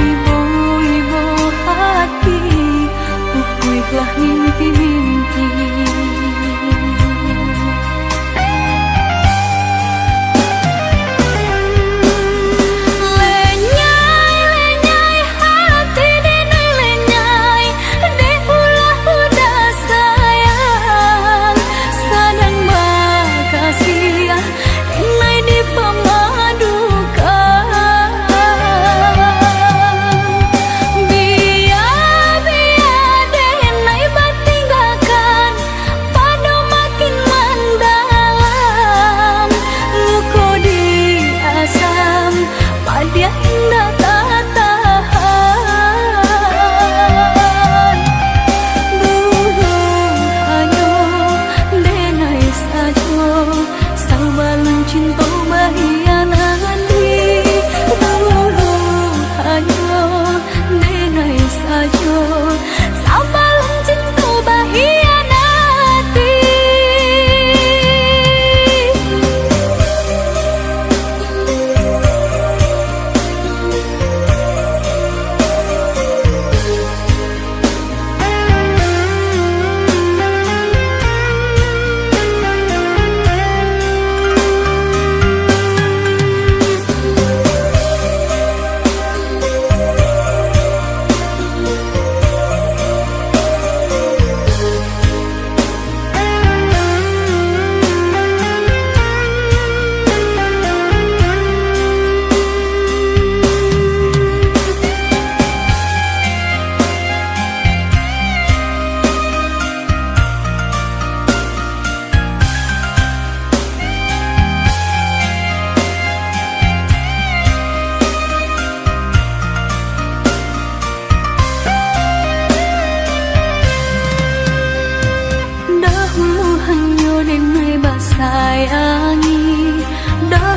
Speaker 1: Ibu-ibu hati, pupuiklah mimpi-mimpi. Biar denai batinggalkan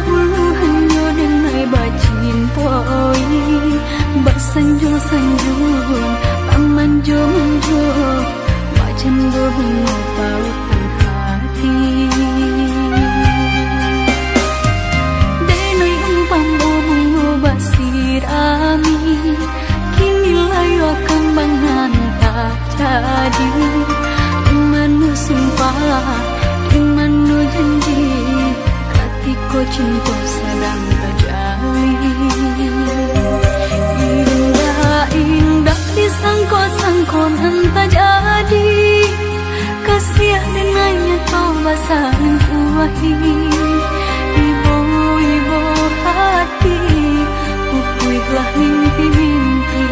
Speaker 1: ulu hanyo denai bajin poi Basanjung-sanjung pamanjung-manjung Wajan bungo pautan hati Denai umpam bungo basirami Kini layo kembangan tak jadi Imanu sumpah, imanu janji Katiko cinta sedang terjali Indah-indah disangko-sangko entah jadi Kasih dengannya kau basahin kuahi Ibu-ibu hati Pupuilah mimpi-mimpi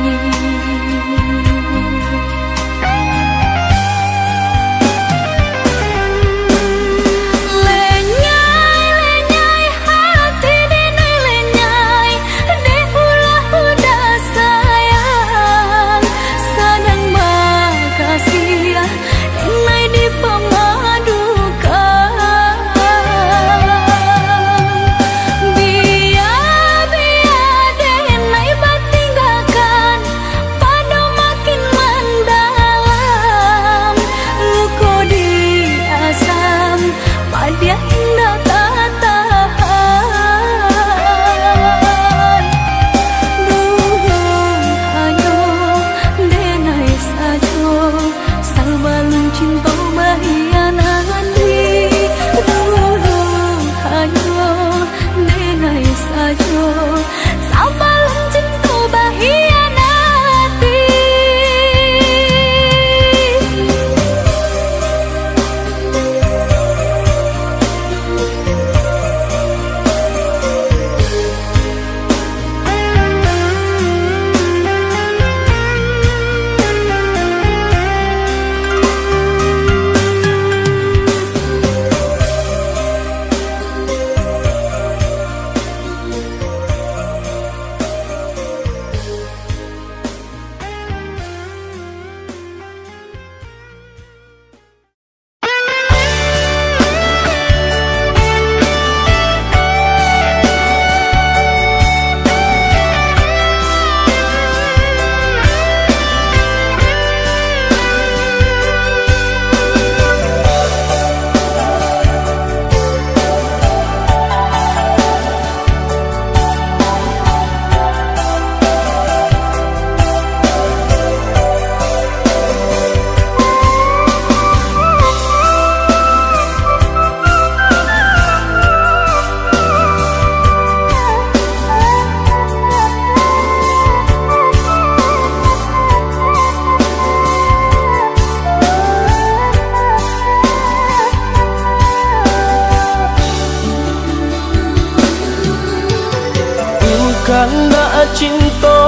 Speaker 2: Bukan dak cinta,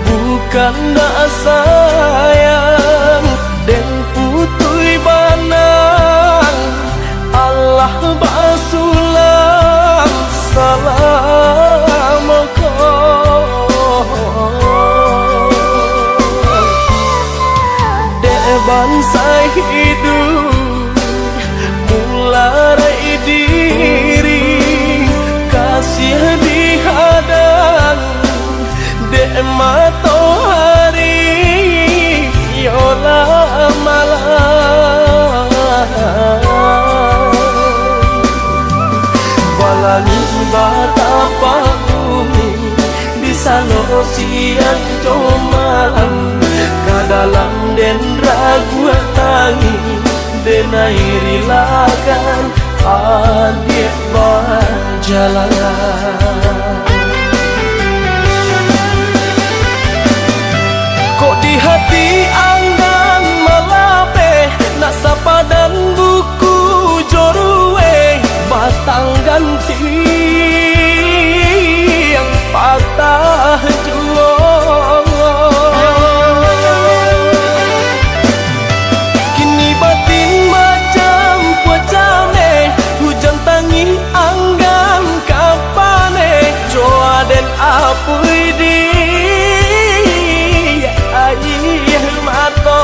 Speaker 2: bukan dak sayang, dan putui banang Allah basulang salam dek bangsa hidup mulai diri kasih dihadang dek matahari yola malam balangi batapa bumi bisa lo siang malam kadalam den ragu tangi denai rilakan adik berjalanan kok di hati anggan melape nak sapa dan buku jorue batang ganti yang patah jual kini batin macam pucane hujan tangi anggan kapane joa den apui di ayah mato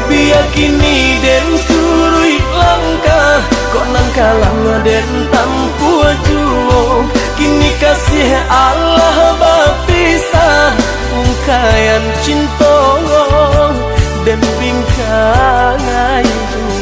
Speaker 2: biar kini den surui den tanpa juo. Kini kasih Allah berpisah, ungkayan cinta dan bingkai juo.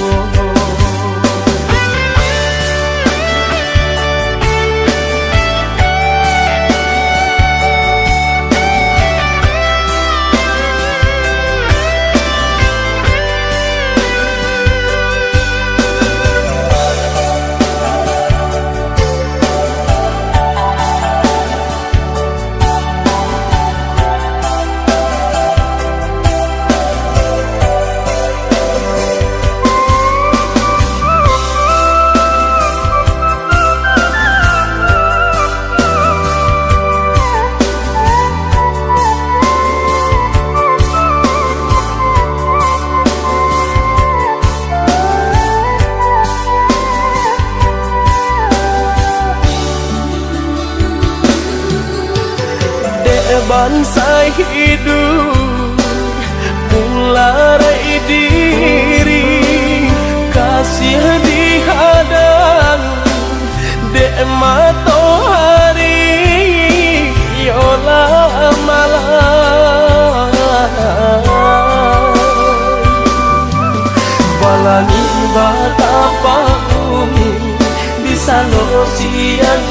Speaker 2: Bansai hidup mulai diri, kasih dihadang dek matahari yola malam. Balangi batapa bumi di salo siang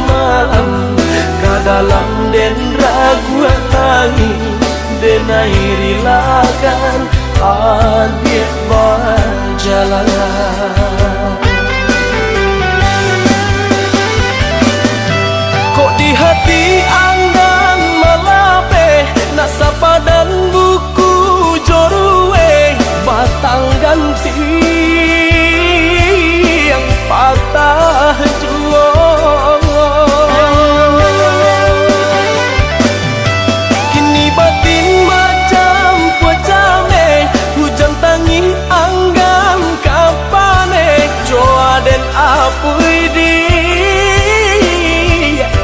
Speaker 2: malam, kadalam den ragu tangi denai rilakan adik berjalan. Kok di hati anggan malape nasapa dan buku jorue batang ganti yang patah juo. Apui di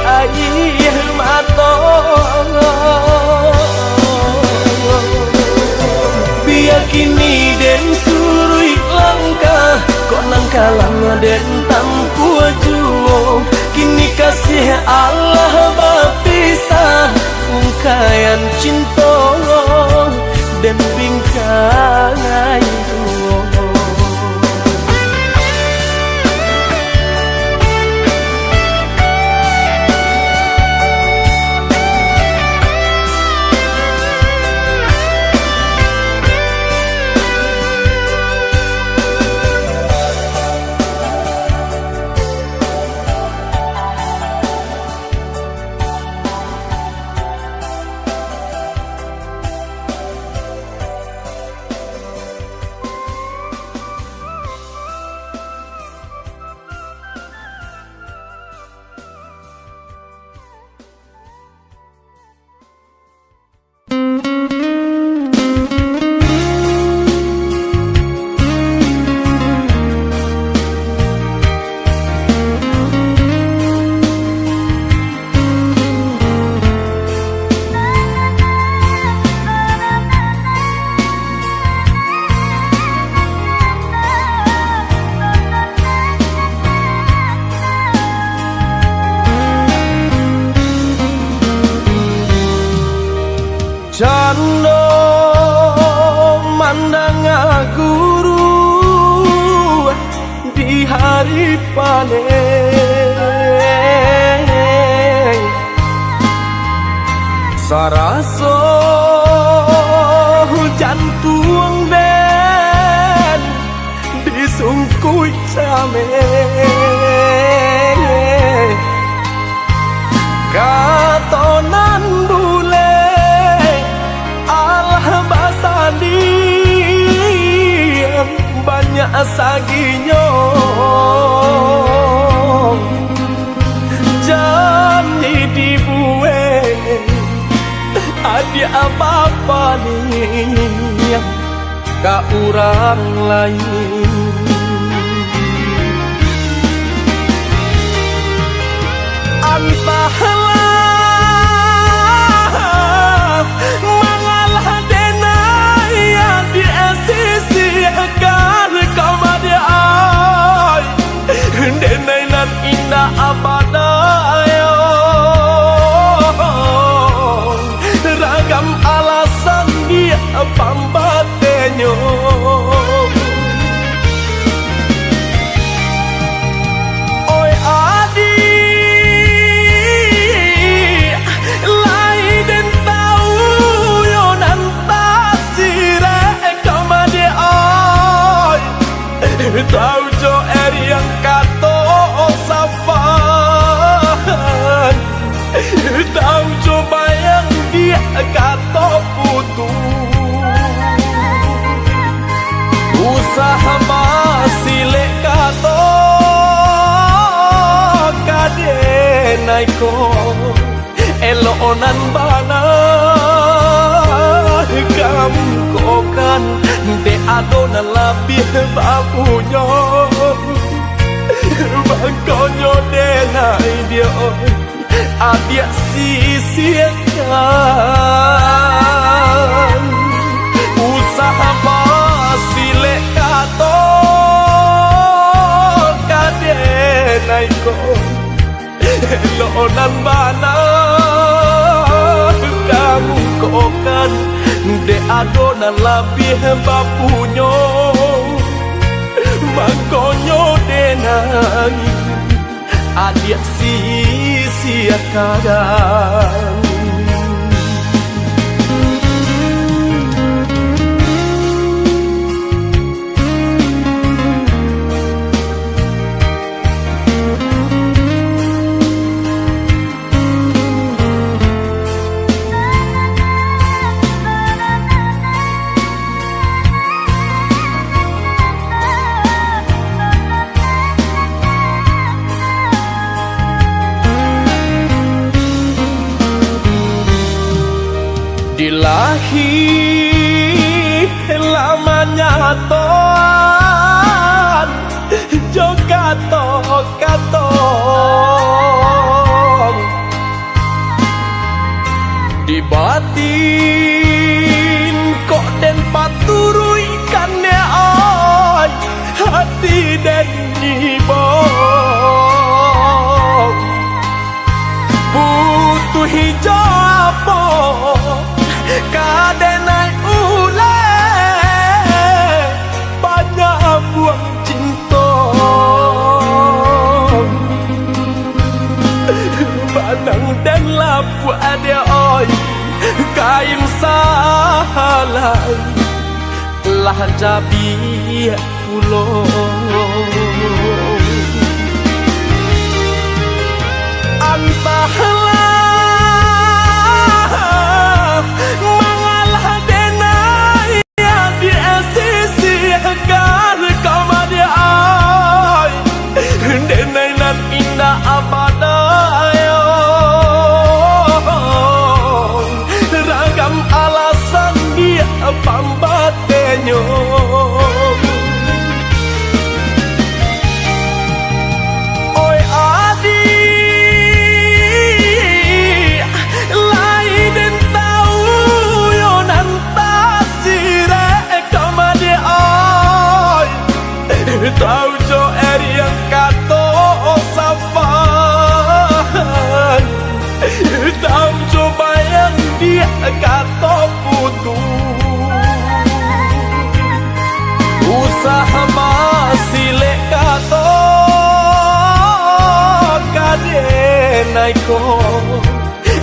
Speaker 2: air mata, biar kini den surui langkah, kok nangkalang den tanpa juo. Kini kasih Allah berpisah, ungkayan cinta dan bingkai juo. Jando mandang guru di hari panen, saraso hujan tuang den disungkui camen, katonan bule banyak saginyo jadi dibuat ada apa-apa nih ke orang lain. Entahlah mengalah denai yang di sisi agar kau madi ai den abadayo. Ragam alasan dia pambatenyo. Oi adi lai den tau yo nantasire kamade oi tau jo yang kato sapan tau jo bayang dia kato putu usaha masile kato kade naiko elonan bana kamu kokan de adonan labih babunya bangkonyo denai dia adia sisiakan usaha masile kato kade naiko elonan bana kamu kokan de adonan labih bapunyo mangkonyo denai adia sisiakan. Dilahi lamanya toan jogato katong di batin kok den paturui kane oi hati den nibong butuh hijab kadenai ule banyak buang cinta banang dan lapu ada oi kain salai lah jabi pulo antahlah mengalah denai di sisi agar kamade ai denai nan indah abadayo ragam alasan dia pambatenyo oi adi tau jo yang kato sapan tau jo bayang dia kato putu usaha masile kato kade naiko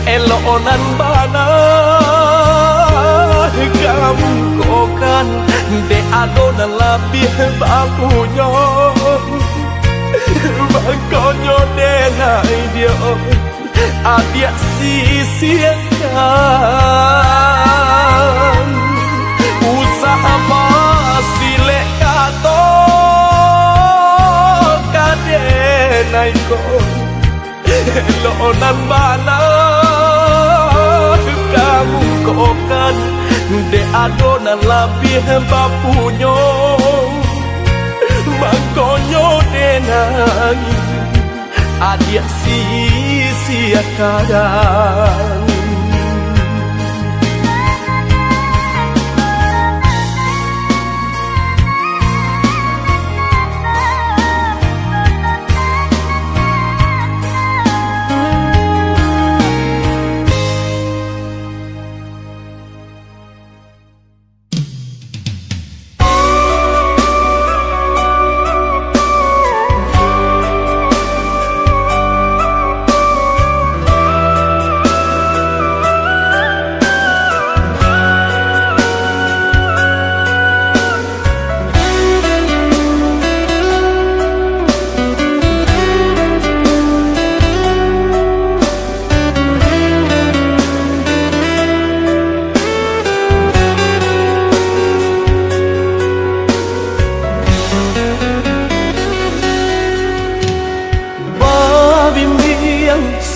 Speaker 2: elonan bana kamu kokan de adonan labih babunya bangkonyo denai dia adia sisiakan usaha masile kato kade naiko elonan bana kamu kokan de adonan labih bapunyo mangkonyo denai adia sisiakan.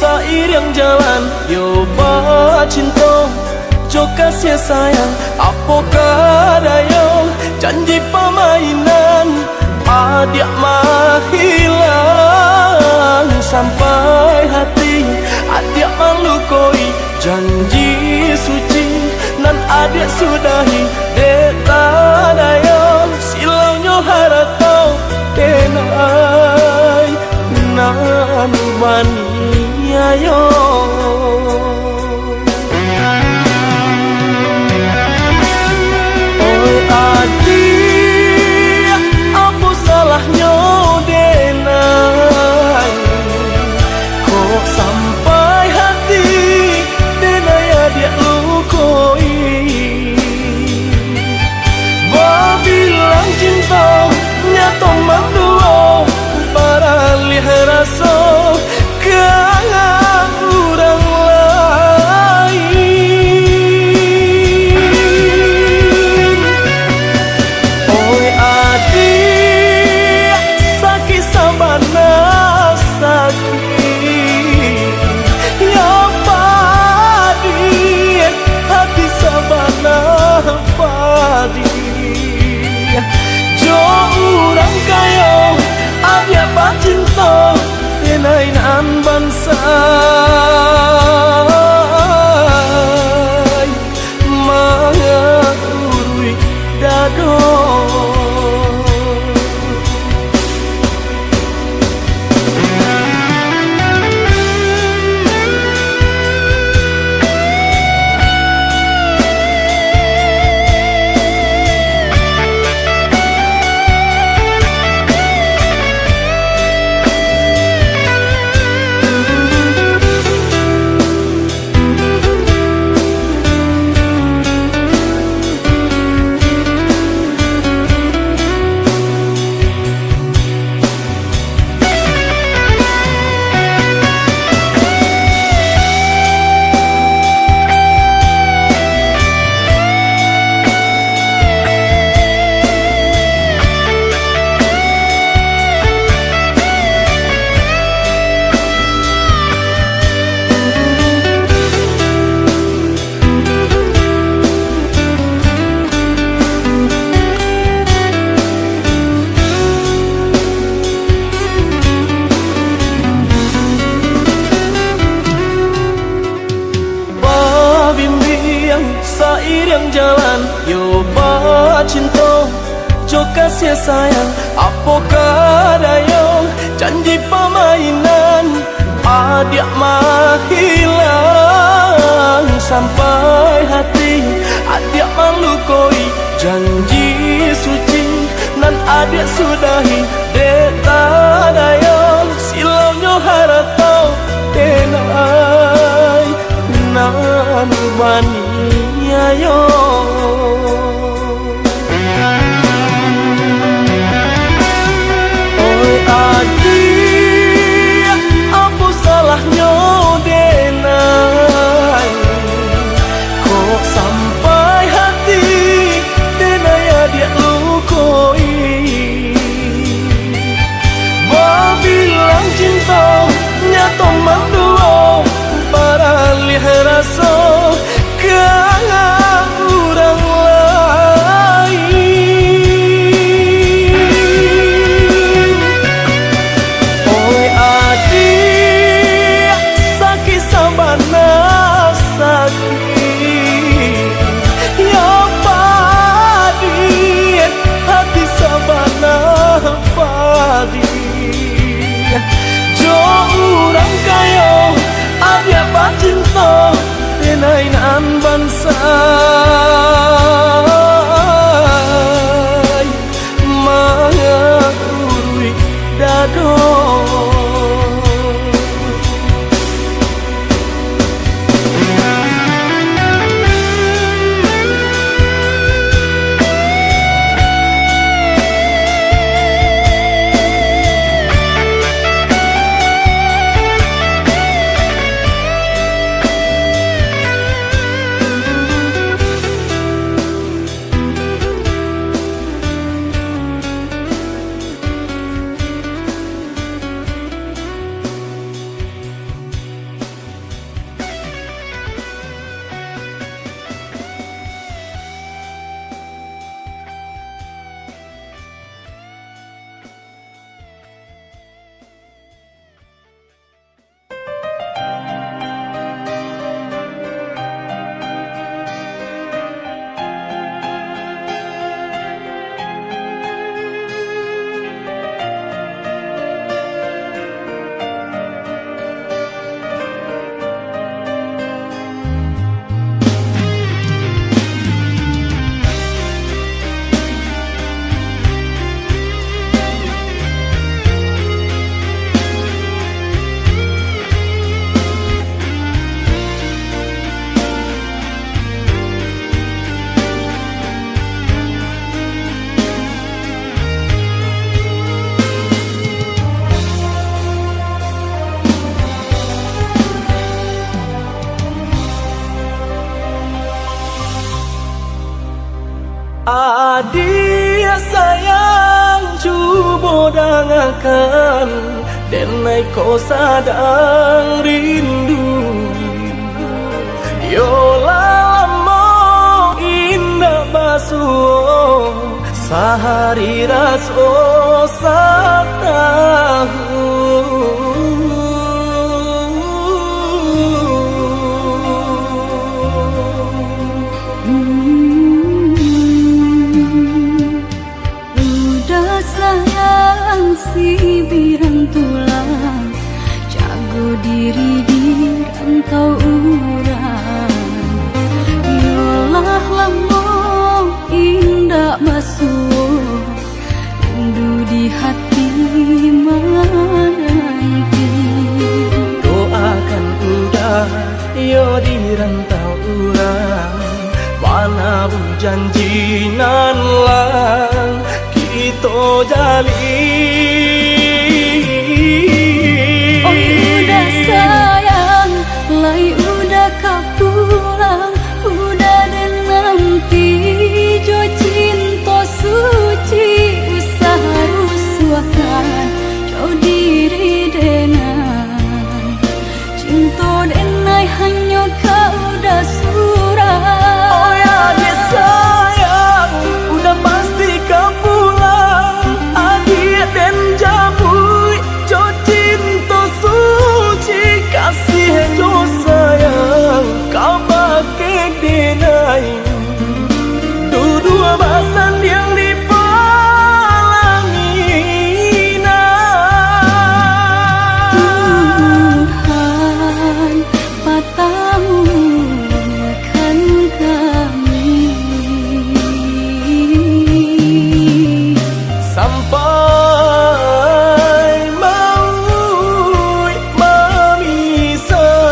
Speaker 2: seiring jalan yo ba cinta jo kasih sayang apakah daya janji permainan adik mah hilang sampai hati adik melukoi janji suci nan adik sudahi deta daya silaunya haratau denai nan bani ayo oi adik apa salahnya denai kok sampai hati denai adik lukoi bilang cinta nyata mandua para lihat rasa ke orang lain. Oi adik sakit sabana sakit ya padi hati sabana padi jo orang kaya adia cinta denai nan bansai mengurui dado seiring jalan yo ba cinta jo kasih sayang apakah daya janji permainan adik mah hilang sampai hati adik melukoi janji suci nan adik sudahi deta daya silaunya haratau denai nan bani ayo oi adik apa salahnya denai kok sampai hati denai adik lukoi bilang cinta nyata mandua para lihat rasa ke orang lain. Oi adik sakit sabana sakit ya padi hati sabana padi jo orang kaya adia cinta denai nan bansai mengurui dado rasakan denai kau sadang rindu. Yola lamo indah basuh sehari raso satahu.
Speaker 1: Udah sayang si birang tulang, jago diri di rantau urang. Yolah lamo indah basuh rindu di hati menanti.
Speaker 2: Doakan udah yo di rantau urang, mana janji nan lang kita jalin.
Speaker 1: Oh udah sayang, lai udah kau pulang, udah dan nanti jo cinta suci usaha rusuakan jauh diri denan. Cinta denai hanya kau udah surah.
Speaker 2: Oh ya dia sayang, udah pasti kau pulang. Adik dan jabui, jo cinta suci kasih jo sayang, kau pakai denai. Dua basan yang
Speaker 1: Tuhan patahkan kami
Speaker 2: sampai maut memisahkan.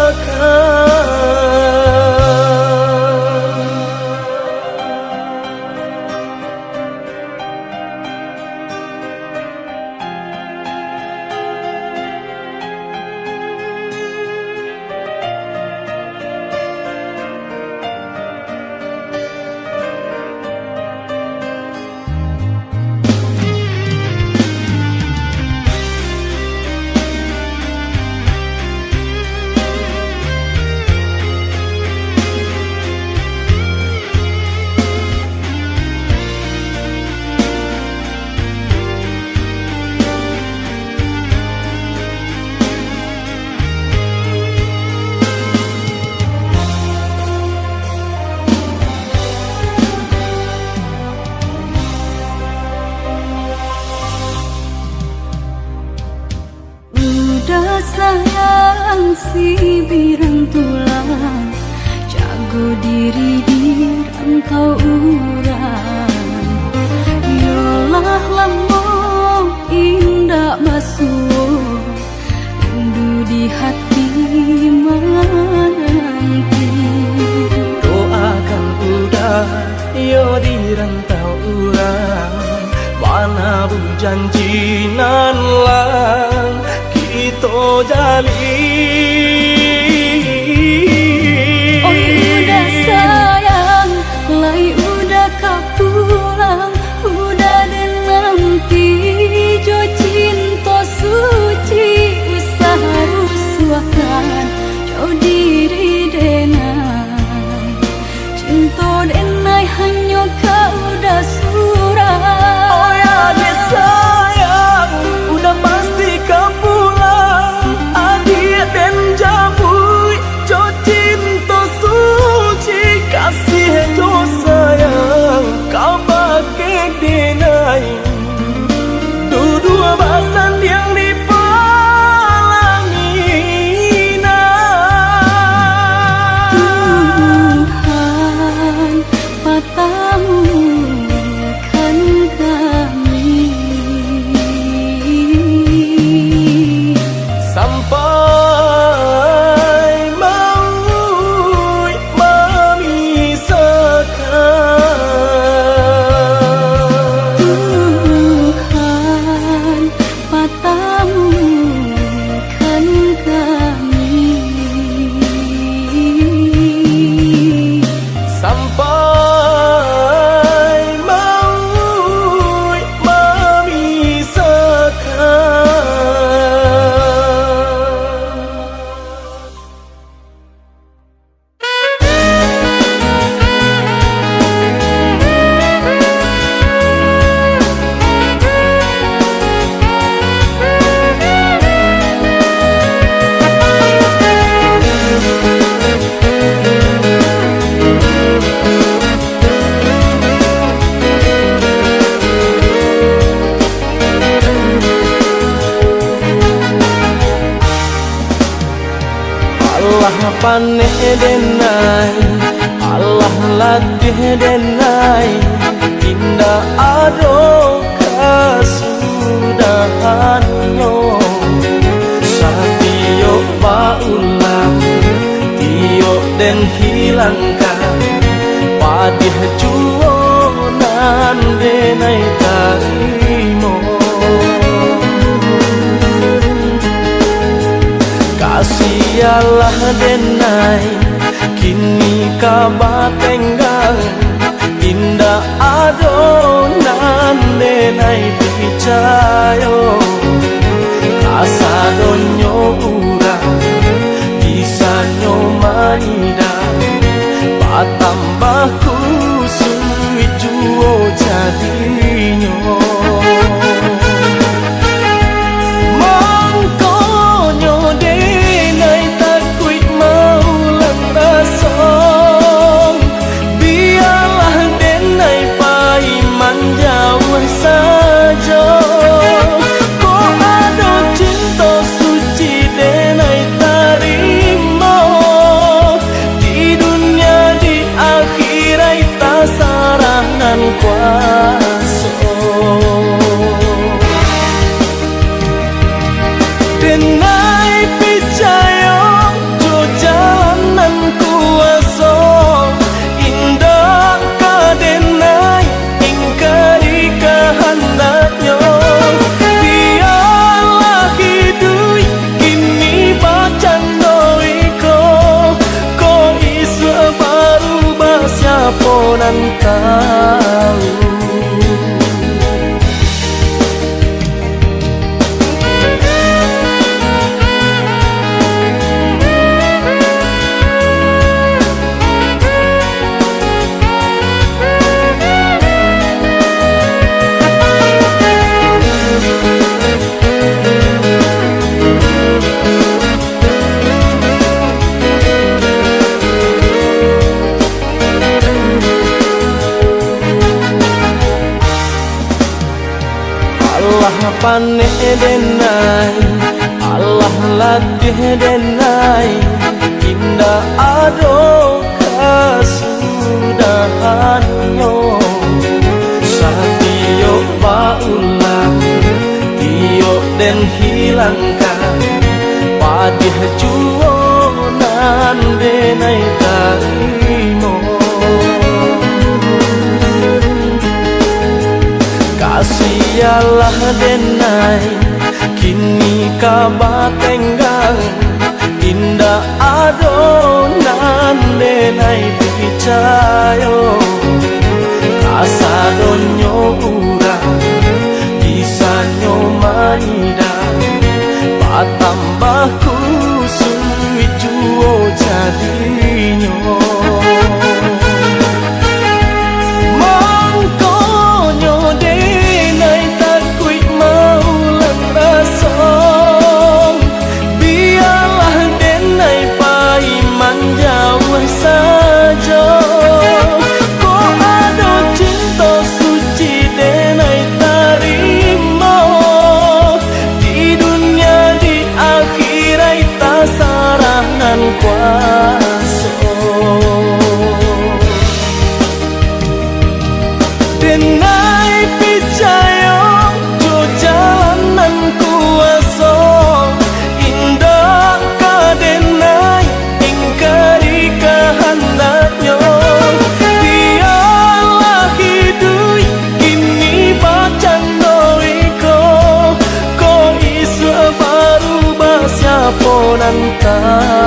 Speaker 1: Udah sayang si birang tulang, jago diri di rantau urang. Yolah lamo indah basuh rindu di hati menanti.
Speaker 2: Doakan udah yo di rantau urang, mana janji nan lang kita jalin.
Speaker 1: Oh udah sayang, lai udah kau pulang, udah dan nanti jo cinta suci usaha rusuakan jauh diri denan. Cinta denai hanya kau udah surah.
Speaker 2: Oh ya dia sayang, udah pasti kau pulang. Adik dan jabui, jo cinta suci kasih jo sayang, kau pakai denai. Dua basan yang
Speaker 1: Tuhan patahkan kami
Speaker 2: sampai. sampai maut memisahkan. Allah paneh denai, Allah latih denai, indah ado kasudahannya. Satio baulang, tio den hilangkan, padih juonan denai tarimo. Kasialah denai, kini kabatenggang, indah adonan denai picayo. Kasadonyo urang, bisa nyomanida, patambah kusui juo jadinyo. Denai picayo jo jalanan kuaso, indah ka denai ingkari kehendaknya. Biarlah hidup kini bacan doiko, ko isu baru siapa nan tahu. Allah paneh denai, Allah latih denai, indah ado kasudahannya. Satio baulang, tio den hilangkan, padih juonan denai tarimo. Kasialah denai, kini kabatenggang, indah adonan denai picayo. Kasadonyo urang, bisa nyomanida, patambah kusui juo jadinyo. Denai picayo jo jalanan kuaso, indah ka denai ingkari kehendaknya. Biarlah hidup kini bacan doiko, ko isu baru siapa nan tahu.